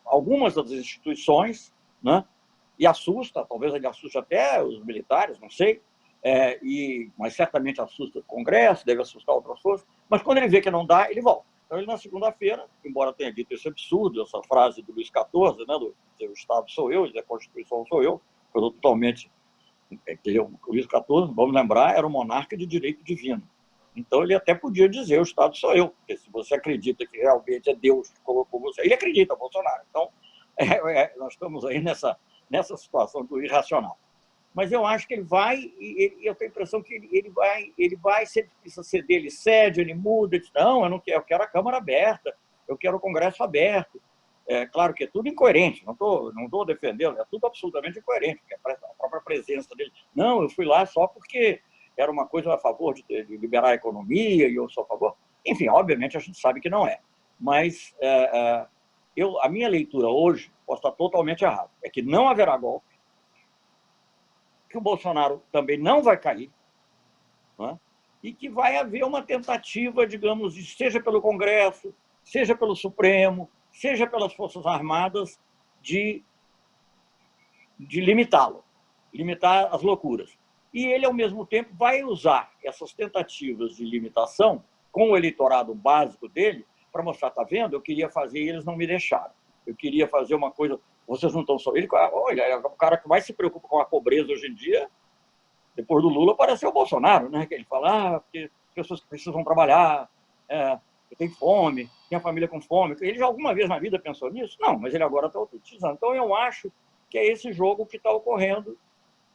algumas das instituições, né? E assusta, talvez ele assuste até os militares, não sei, mas certamente assusta o Congresso, deve assustar outras forças, mas quando ele vê que não dá, ele volta. Então, ele, na segunda-feira, embora tenha dito esse absurdo, essa frase do Luís XIV, né, o Estado sou eu, a Constituição sou eu, coisa totalmente... O Luís XIV, vamos lembrar, era um monarca de direito divino. Então, ele até podia dizer, o Estado sou eu, porque se você acredita que realmente é Deus que colocou você, ele acredita, Bolsonaro. Então, nós estamos aí nessa situação do irracional. Mas eu acho que ele vai, e eu tenho a impressão que ele vai, se ele precisa ceder, ele cede, ele muda, ele diz, não, eu quero a Câmara aberta, eu quero o Congresso aberto. Claro que é tudo incoerente, não estou defendendo, é tudo absolutamente incoerente, porque a própria presença dele, não, eu fui lá só porque era uma coisa a favor de liberar a economia, e eu sou a favor. Enfim, obviamente a gente sabe que não é. Mas a minha leitura hoje, posso estar totalmente errado, é que não haverá golpe, que o Bolsonaro também não vai cair, né? e que vai haver uma tentativa, digamos, seja pelo Congresso, seja pelo Supremo, seja pelas Forças Armadas, de limitá-lo, limitar as loucuras. E ele, ao mesmo tempo, vai usar essas tentativas de limitação com o eleitorado básico dele para mostrar, está vendo, eu queria fazer e eles não me deixaram. Eu queria fazer uma coisa, vocês não estão só... Ele, olha, o cara que mais se preocupa com a pobreza hoje em dia, depois do Lula, apareceu o Bolsonaro, né? Que ele fala, porque pessoas que precisam trabalhar, tem fome, tem a família com fome. Ele já alguma vez na vida pensou nisso? Não, mas ele agora está utilizando. Então, eu acho que é esse jogo que está ocorrendo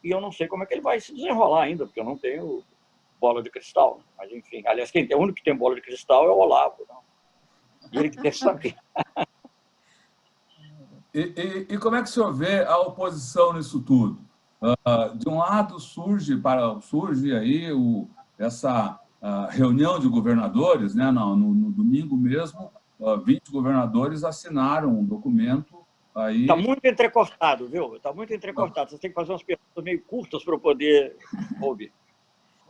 e eu não sei como é que ele vai se desenrolar ainda, porque eu não tenho bola de cristal. Mas, enfim, aliás, o único que tem bola de cristal é o Olavo. Não? E ele que deve saber.
E como é que o senhor vê a oposição nisso tudo? De um lado, surge aí essa reunião de governadores, né? No domingo mesmo, 20 governadores assinaram um documento aí.
Está muito entrecortado, viu? Está muito entrecortado. Você tem que fazer umas perguntas meio curtas para eu poder ouvir.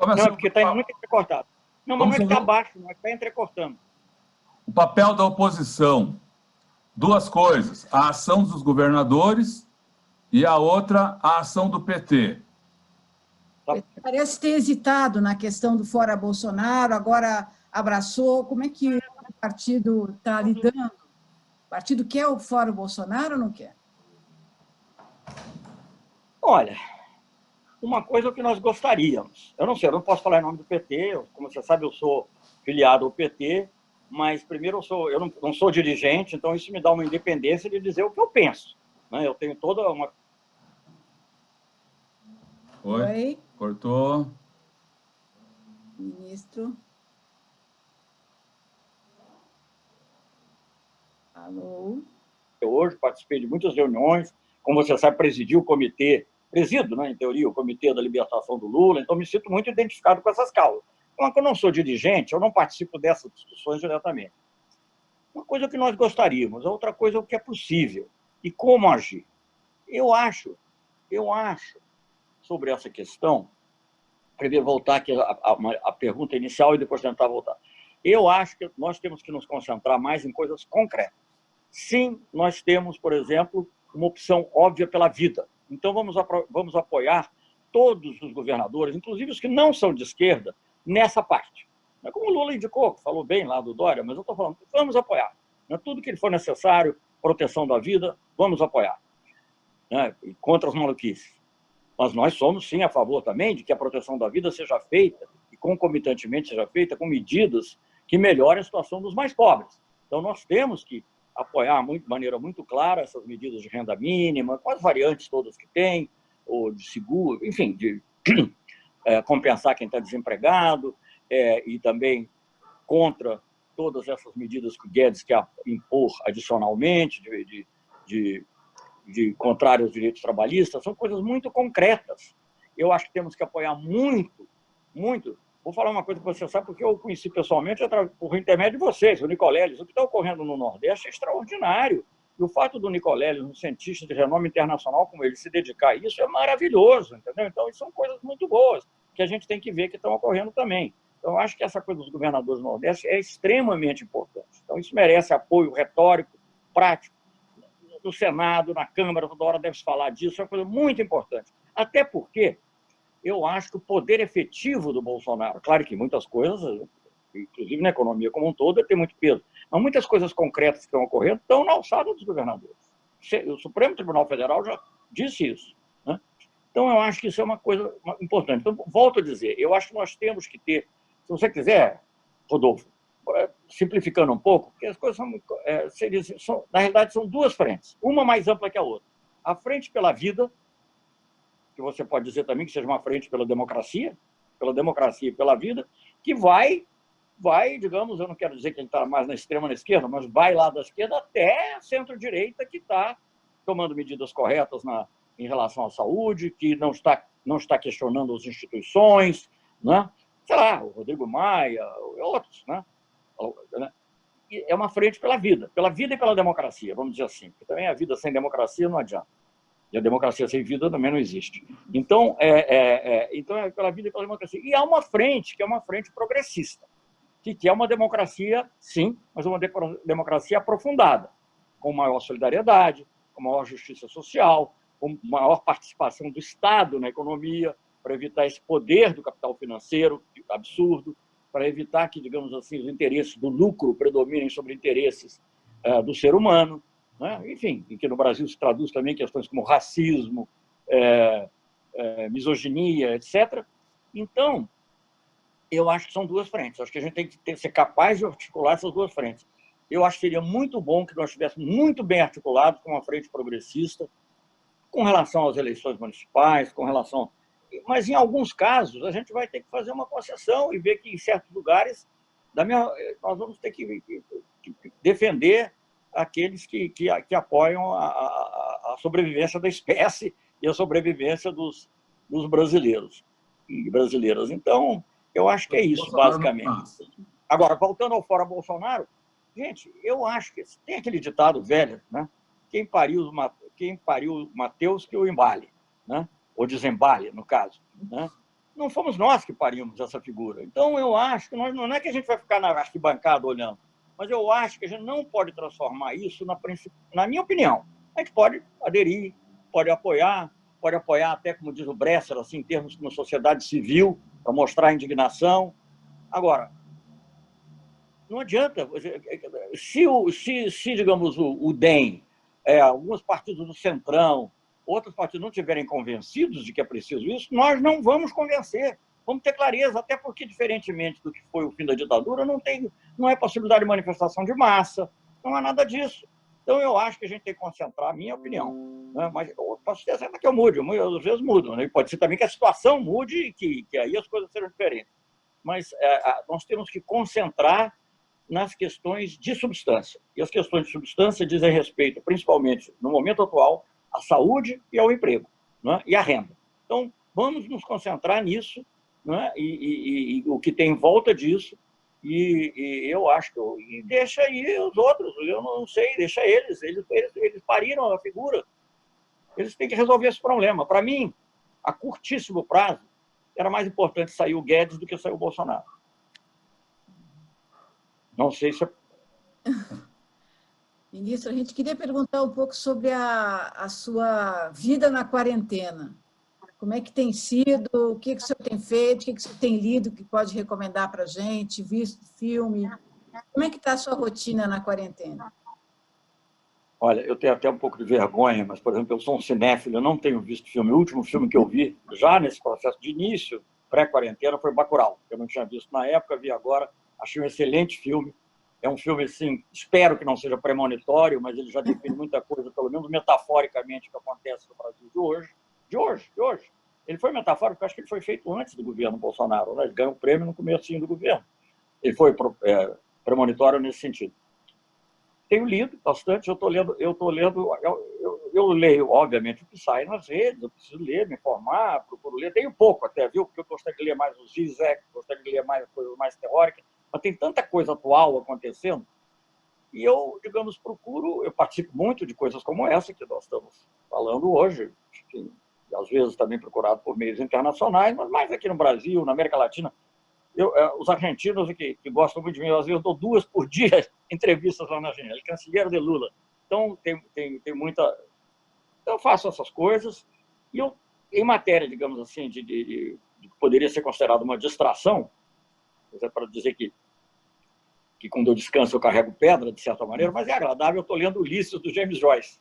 Não, é porque está muito entrecortado. Não, mas não é que está abaixo, não é que está entrecortando.
O papel da oposição. Duas coisas, a ação dos governadores e a outra, a ação do PT.
Parece ter hesitado na questão do fora Bolsonaro, agora abraçou. Como é que o partido está lidando? O partido quer o fora Bolsonaro ou não quer?
Olha, uma coisa que nós gostaríamos. Eu não sei, eu não posso falar em nome do PT, como você sabe, eu sou filiado ao PT, mas, primeiro, eu não sou dirigente, então isso me dá uma independência de dizer o que eu penso. Né? Eu tenho toda uma...
Oi? Cortou.
Ministro. Alô?
Eu hoje participei de muitas reuniões, como você sabe, presido, né, em teoria, o Comitê da Libertação do Lula, então me sinto muito identificado com essas causas. Então, quando eu não sou dirigente, eu não participo dessas discussões diretamente. Uma coisa que nós gostaríamos, a outra coisa é o que é possível e como agir. Eu acho, sobre essa questão, primeiro voltar aqui à pergunta inicial e depois tentar voltar. Eu acho que nós temos que nos concentrar mais em coisas concretas. Sim, nós temos, por exemplo, uma opção óbvia pela vida. Então, vamos apoiar todos os governadores, inclusive os que não são de esquerda, nessa parte. Como o Lula indicou, falou bem lá do Dória, mas eu estou falando, vamos apoiar. Tudo que for necessário, proteção da vida, vamos apoiar. Contra as maluquices. Mas nós somos, sim, a favor também de que a proteção da vida seja feita, e concomitantemente seja feita com medidas que melhorem a situação dos mais pobres. Então, nós temos que apoiar de maneira muito clara essas medidas de renda mínima, com as variantes todas que tem, ou de seguro, enfim, de compensar quem está desempregado, e também contra todas essas medidas que o Guedes quer impor adicionalmente, de contrário aos direitos trabalhistas, são coisas muito concretas. Eu acho que temos que apoiar muito. Vou falar uma coisa que você sabe, porque eu conheci pessoalmente por intermédio de vocês, o Nicoleles. O que está ocorrendo no Nordeste é extraordinário. E o fato do Nicoleles, um cientista de renome internacional como ele, se dedicar a isso é maravilhoso, entendeu? Então, isso são coisas muito boas que a gente tem que ver que estão ocorrendo também. Então, eu acho que essa coisa dos governadores do Nordeste é extremamente importante. Então, isso merece apoio retórico, prático, no Senado, na Câmara, toda hora deve-se falar disso, é uma coisa muito importante. Até porque eu acho que o poder efetivo do Bolsonaro, claro que muitas coisas, inclusive na economia como um todo, tem muito peso, mas muitas coisas concretas que estão ocorrendo estão na alçada dos governadores. O Supremo Tribunal Federal já disse isso. Né? Então, eu acho que isso é uma coisa importante. Então, volto a dizer, eu acho que nós temos que ter, se você quiser, Rodolfo, simplificando um pouco, porque as coisas na realidade, são duas frentes, uma mais ampla que a outra. A frente pela vida, que você pode dizer também que seja uma frente pela democracia e pela vida, que vai, digamos, eu não quero dizer que ele está mais na extrema ou na esquerda, mas vai lá da esquerda até a centro-direita, que está tomando medidas corretas em relação à saúde, que não está questionando as instituições, né? Sei lá, o Rodrigo Maia, e outros, né? É uma frente pela vida e pela democracia, vamos dizer assim, porque também a vida sem democracia não adianta. E a democracia sem vida também não existe. Então, então é pela vida e pela democracia. E há uma frente, que é uma frente progressista, que é uma democracia, sim, mas uma democracia aprofundada, com maior solidariedade, com maior justiça social, com maior participação do Estado na economia, para evitar esse poder do capital financeiro absurdo, para evitar que, digamos assim, os interesses do lucro predominem sobre interesses do ser humano, né? Enfim, e que no Brasil se traduz também questões como racismo, misoginia, etc. Então, eu acho que são duas frentes. Acho que a gente tem que ser capaz de articular essas duas frentes. Eu acho que seria muito bom que nós estivéssemos muito bem articulados com uma frente progressista, com relação às eleições municipais, com relação... Mas, em alguns casos, a gente vai ter que fazer uma concessão e ver que, em certos lugares, nós vamos ter que defender aqueles que apoiam a sobrevivência da espécie e a sobrevivência dos brasileiros e brasileiras. Então, eu acho que é isso, basicamente. Agora, voltando ao Fora Bolsonaro, gente, eu acho que tem aquele ditado velho, né? Quem pariu o Mateus que o embale, né? Ou desembale, no caso, né? Não fomos nós que parimos essa figura. Então, eu acho que não é que a gente vai ficar na arquibancada olhando, mas eu acho que a gente não pode transformar isso na minha opinião. A gente pode aderir, pode apoiar até, como diz o Bresser, assim, em termos de uma sociedade civil, para mostrar a indignação. Agora, não adianta. Se digamos, o DEM, alguns partidos do Centrão, outros partidos não estiverem convencidos de que é preciso isso, nós não vamos convencer. Vamos ter clareza, até porque, diferentemente do que foi o fim da ditadura, não é possibilidade de manifestação de massa, não há nada disso. Então, eu acho que a gente tem que concentrar a minha opinião. Né? Mas eu posso ter certeza que eu mude, às vezes mudo. Né? E pode ser também que a situação mude e que aí as coisas sejam diferentes. Mas nós temos que concentrar nas questões de substância. E as questões de substância dizem respeito, principalmente, no momento atual, à saúde e ao emprego, né? E à renda. Então, vamos nos concentrar nisso, né? E o que tem em volta disso, e eu acho que... E deixa aí os outros, eu não sei, deixa eles pariram a figura. Eles têm que resolver esse problema. Para mim, a curtíssimo prazo, era mais importante sair o Guedes do que sair o Bolsonaro. Não sei se...
Ministro, a gente queria perguntar um pouco sobre a sua vida na quarentena. Como é que tem sido? O que o senhor tem feito? O que o senhor tem lido que pode recomendar para a gente? Visto filme? Como é que está a sua rotina na quarentena?
Olha, eu tenho até um pouco de vergonha, mas, por exemplo, eu sou um cinéfilo, eu não tenho visto filme. O último filme que eu vi, já nesse processo de início, pré-quarentena, foi Bacurau. Eu não tinha visto na época, vi agora, achei um excelente filme. É um filme, assim, espero que não seja premonitório, mas ele já define muita coisa, pelo menos metaforicamente, que acontece no Brasil de hoje. De hoje. Ele foi metafórico, porque eu acho que ele foi feito antes do governo Bolsonaro, né? Ele ganhou um prêmio no comecinho do governo. Ele foi premonitório nesse sentido. Tenho lido bastante, eu leio, obviamente, o que sai nas redes, eu preciso ler, me informar, procuro ler. Tenho pouco até, viu? Porque eu gostaria de ler mais o Zizek, gostaria de ler mais coisas mais teóricas, mas tem tanta coisa atual acontecendo, e eu, digamos, eu participo muito de coisas como essa que nós estamos falando hoje, que, às vezes também procurado por meios internacionais, mas mais aqui no Brasil, na América Latina. Os argentinos que gostam muito de mim, às vezes eu dou 2 por dia entrevistas lá na Argentina, ele é cancelheiro de Lula. Então, tem muita... Eu faço essas coisas, e eu, em matéria, digamos assim, de poderia ser considerado uma distração, para dizer que quando eu descanso eu carrego pedra, de certa maneira, mas é agradável, eu estou lendo Ulisses, do James Joyce.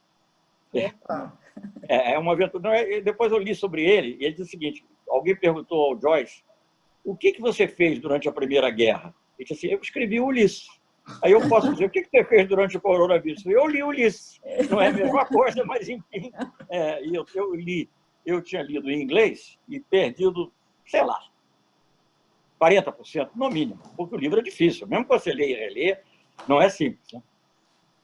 É uma aventura. Depois eu li sobre ele, e ele diz o seguinte, alguém perguntou ao Joyce, o que você fez durante a Primeira Guerra? Ele disse assim, eu escrevi Ulisses. Aí eu posso dizer, o que você fez durante o coronavírus? Eu li Ulisses. Não é a mesma coisa, mas enfim. Eu tinha lido em inglês e perdido, sei lá, 40%, no mínimo, porque o livro é difícil. Mesmo que você leia e relê, não é simples. Né?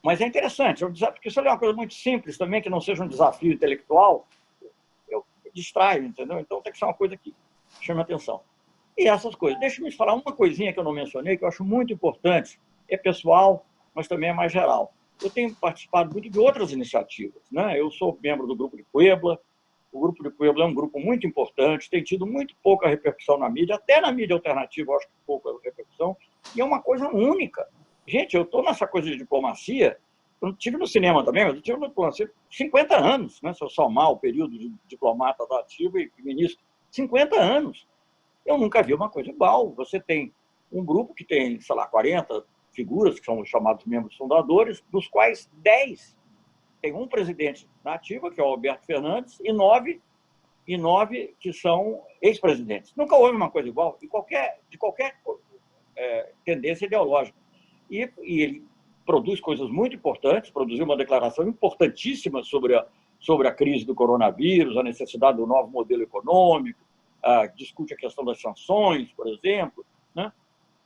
Mas é interessante, porque se eu ler uma coisa muito simples também, que não seja um desafio intelectual, eu distraio, entendeu? Então tem que ser uma coisa que chame a atenção. E essas coisas. Deixa-me falar uma coisinha que eu não mencionei, que eu acho muito importante, é pessoal, mas também é mais geral. eu tenho participado muito de outras iniciativas, né? Eu sou membro do Grupo de Puebla. O Grupo de Puebla é um grupo muito importante, tem tido muito pouca repercussão na mídia, até na mídia alternativa eu acho que pouca repercussão, e é uma coisa única. Gente, eu estou nessa coisa de diplomacia, eu estive no cinema também, mas eu estive na diplomacia 50 anos, né? Se eu somar o período de diplomata ativo e ministro, 50 anos. Eu nunca vi uma coisa igual. Você tem um grupo que tem, sei lá, 40 figuras, que são os chamados membros fundadores, dos quais 10 tem um presidente na ativa, que é o Alberto Fernandes, e nove que são ex-presidentes. Nunca houve uma coisa igual, de qualquer tendência ideológica. E ele produz coisas muito importantes, produziu uma declaração importantíssima sobre a crise do coronavírus, a necessidade do novo modelo econômico, discute a questão das sanções, por exemplo, né?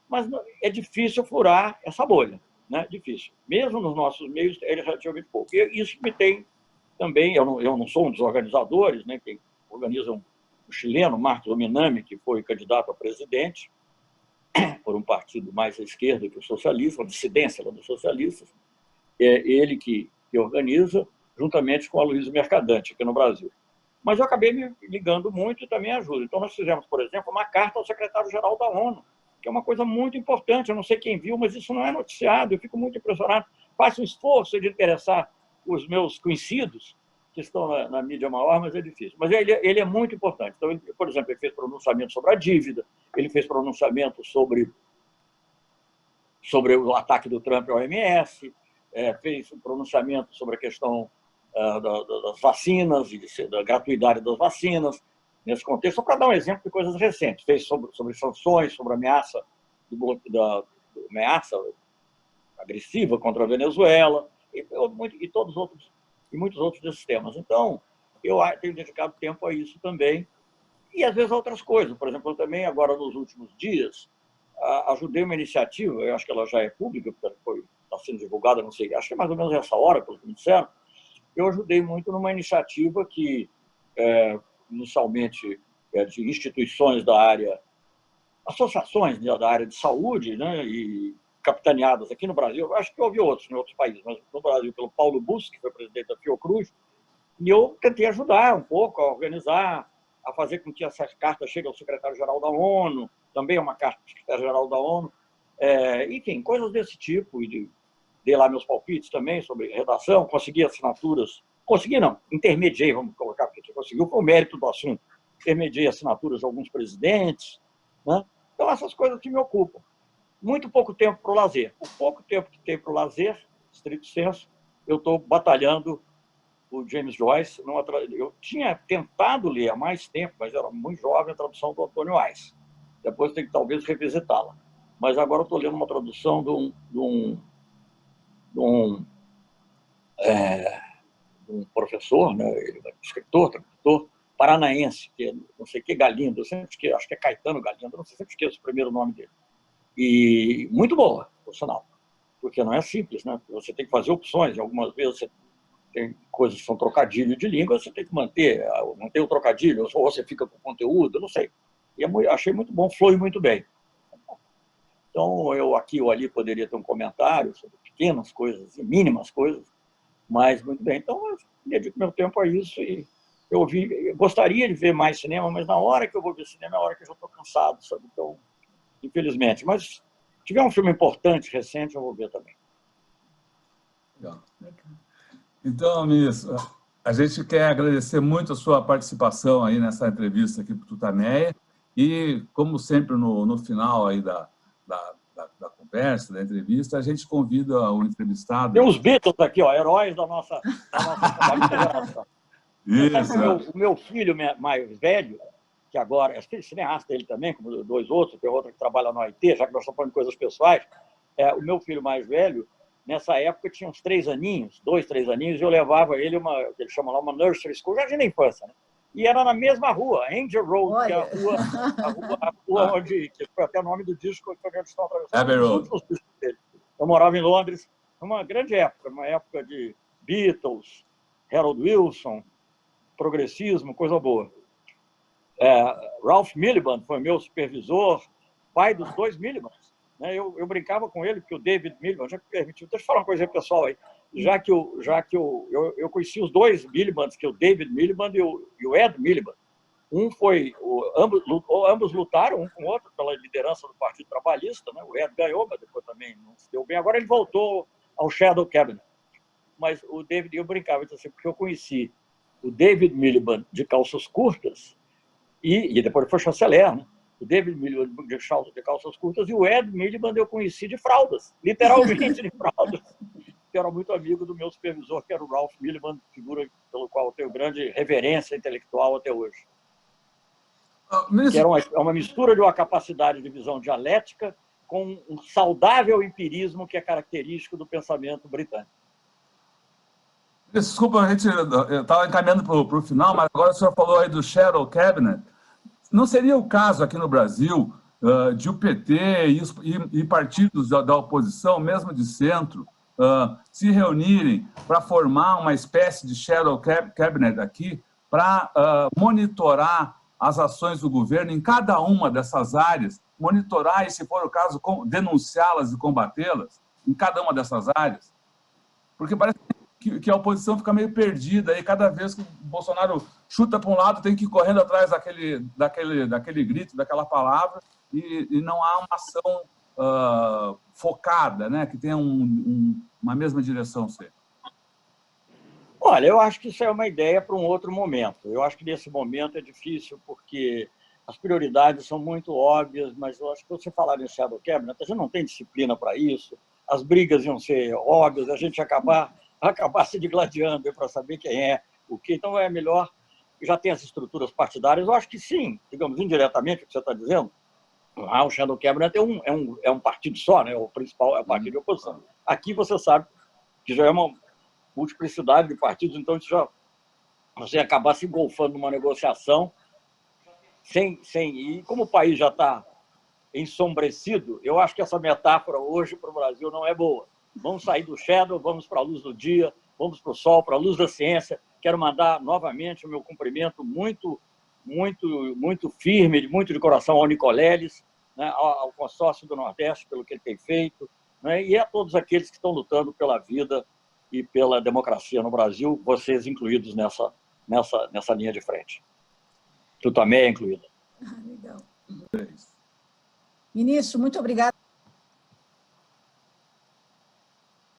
Mas é difícil furar essa bolha, né? Difícil. Mesmo nos nossos meios, é relativamente pouco. E isso me tem também, eu não sou um dos organizadores, né? Quem organiza o chileno, Marcos Ominami, que foi candidato a presidente por um partido mais à esquerda que o socialista, a dissidência dos socialistas, é ele que organiza, juntamente com a Luísa Mercadante, aqui no Brasil. Mas eu acabei me ligando muito e também ajuda. Então, nós fizemos, por exemplo, uma carta ao secretário-geral da ONU, que é uma coisa muito importante. Eu não sei quem viu, mas isso não é noticiado. Eu fico muito impressionado. Faço um esforço de interessar os meus conhecidos, que estão na mídia maior, mas é difícil. Mas ele é muito importante. Então, ele, por exemplo, ele fez pronunciamento sobre a dívida, ele fez pronunciamento sobre o ataque do Trump ao OMS, fez um pronunciamento sobre a questão das vacinas e da gratuidade das vacinas, nesse contexto, só para dar um exemplo de coisas recentes. Fez sobre sanções, sobre a ameaça, ameaça agressiva contra a Venezuela, e todos outros, e muitos outros desses temas. Então, eu tenho dedicado tempo a isso também, e às vezes a outras coisas. Por exemplo, eu também, agora nos últimos dias, ajudei uma iniciativa, eu acho que ela já é pública, porque está sendo divulgada, não sei, acho que é mais ou menos essa hora, pelo que me disseram. Eu ajudei muito numa iniciativa que, inicialmente, de instituições da área, associações da área de saúde, né, e capitaneadas aqui no Brasil, acho que houve outros em outros países, mas no Brasil, pelo Paulo Bussi, que foi presidente da Fiocruz, e eu tentei ajudar um pouco a organizar, a fazer com que essa carta chegue ao secretário-geral da ONU, também é uma carta do secretário-geral da ONU, enfim, coisas desse tipo, e dei lá meus palpites também sobre redação, consegui assinaturas, consegui não, intermediei, vamos colocar, porque conseguiu foi o mérito do assunto, intermediei assinaturas de alguns presidentes, né? Então, essas coisas que me ocupam. Muito pouco tempo para o lazer. O pouco tempo que tem para o lazer, estrito senso, eu estou batalhando o James Joyce. Eu tinha tentado ler há mais tempo, mas era muito jovem, a tradução do Antônio Weiss. Depois tem que talvez revisitá-la. Mas agora eu estou lendo uma tradução de um professor, né, escritor, tradutor, paranaense, que é não sei o que Galindo, eu sempre esqueço, acho que é Caetano Galindo, não sei, sempre esqueço o primeiro nome dele. E muito boa, por sinal, porque não é simples, né? Você tem que fazer opções, e algumas vezes você tem coisas que são trocadilho de língua, você tem que manter o trocadilho, ou você fica com o conteúdo, não sei. E achei muito bom, flui muito bem. Então, eu aqui ou ali poderia ter um comentário sobre pequenas coisas, mínimas coisas, mas muito bem. Então, eu dedico meu tempo a isso e eu gostaria de ver mais cinema, mas na hora que eu vou ver cinema é a hora que eu já estou cansado, sabe? Então, infelizmente. Mas se tiver um filme importante, recente, eu vou ver também.
Legal. Então, ministro, a gente quer agradecer muito a sua participação aí nessa entrevista aqui para o Tutameia e, como sempre, no final aí da conversa, da entrevista, a gente convida o entrevistado...
Tem os Beatles aqui, ó, heróis da nossa geração.
Isso.
O meu filho mais velho, que agora é cineasta ele também, como dois outros, tem outro que trabalha no AIT, já que nós estamos falando de coisas pessoais, o meu filho mais velho, nessa época, tinha uns 3 aninhos, 2, 3 aninhos, e eu levava ele ele chama lá uma nursery school, jardim da infância, né? E era na mesma rua, Angel Road,
Olha.
que é a rua onde, que foi até o nome do disco que eles estão atravessando,
Abbey
um dos
Road.
últimos discos dele. Eu morava em Londres, numa grande época, uma época de Beatles, Harold Wilson, progressismo, coisa boa. Ralph Miliband foi meu supervisor, pai dos 2 Miliband. Eu brincava com ele, porque o David Miliband, já permitiu, deixa eu falar uma coisa aí, pessoal, aí. eu conheci os dois Miliband, que é o David Miliband e o Ed Miliband. Ambos lutaram um com o outro pela liderança do Partido Trabalhista, né? O Ed ganhou, mas depois também não se deu bem. Agora ele voltou ao Shadow Cabinet. Mas o David, eu brincava, assim, porque eu conheci o David Miliband de calças curtas e depois foi chanceler, né? O David Miliband de calças curtas e o Ed Miliband eu conheci de fraldas, literalmente de fraldas. Eu era muito amigo do meu supervisor, que era o Ralph Miliband, figura pelo qual eu tenho grande reverência intelectual até hoje. Que era uma mistura de uma capacidade de visão dialética com um saudável empirismo que é característico do pensamento britânico.
Desculpa, a gente estava encaminhando para o final, mas agora o senhor falou aí do Shadow Cabinet. Não seria o caso aqui no Brasil de o PT e partidos da oposição, mesmo de centro, se reunirem para formar uma espécie de Shadow Cabinet aqui para monitorar as ações do governo em cada uma dessas áreas, monitorar e, se for o caso, denunciá-las e combatê-las em cada uma dessas áreas? Porque parece que a oposição fica meio perdida aí, cada vez que o Bolsonaro chuta para um lado, tem que ir correndo atrás daquele grito, daquela palavra, e não há uma ação focada, né, que tenha uma mesma direção sempre.
Olha, eu acho que isso é uma ideia para um outro momento. Eu acho que nesse momento é difícil, porque as prioridades são muito óbvias, mas eu acho que você falar em Shadow Cabinet, a gente não tem disciplina para isso, as brigas iam ser óbvias, a gente ia acabar se digladiando para saber quem é o quê. Então, é melhor, já tem as estruturas partidárias. Eu acho que sim, digamos, indiretamente, o que você está dizendo, o Shadow Cabinet é um partido só, né? O principal é o partido de oposição. Aqui você sabe que já é uma multiplicidade de partidos, então isso já você acabar se engolfando numa negociação e como o país já está ensombrecido, eu acho que essa metáfora hoje para o Brasil não é boa. Vamos sair do shadow, vamos para a luz do dia, vamos para o sol, para a luz da ciência. Quero mandar novamente o meu cumprimento muito firme, muito de coração ao Nicoleles, né, ao consórcio do Nordeste, pelo que ele tem feito, né, e a todos aqueles que estão lutando pela vida e pela democracia no Brasil, vocês incluídos nessa linha de frente. Tu também é incluída.
Legal. Ministro, muito obrigada.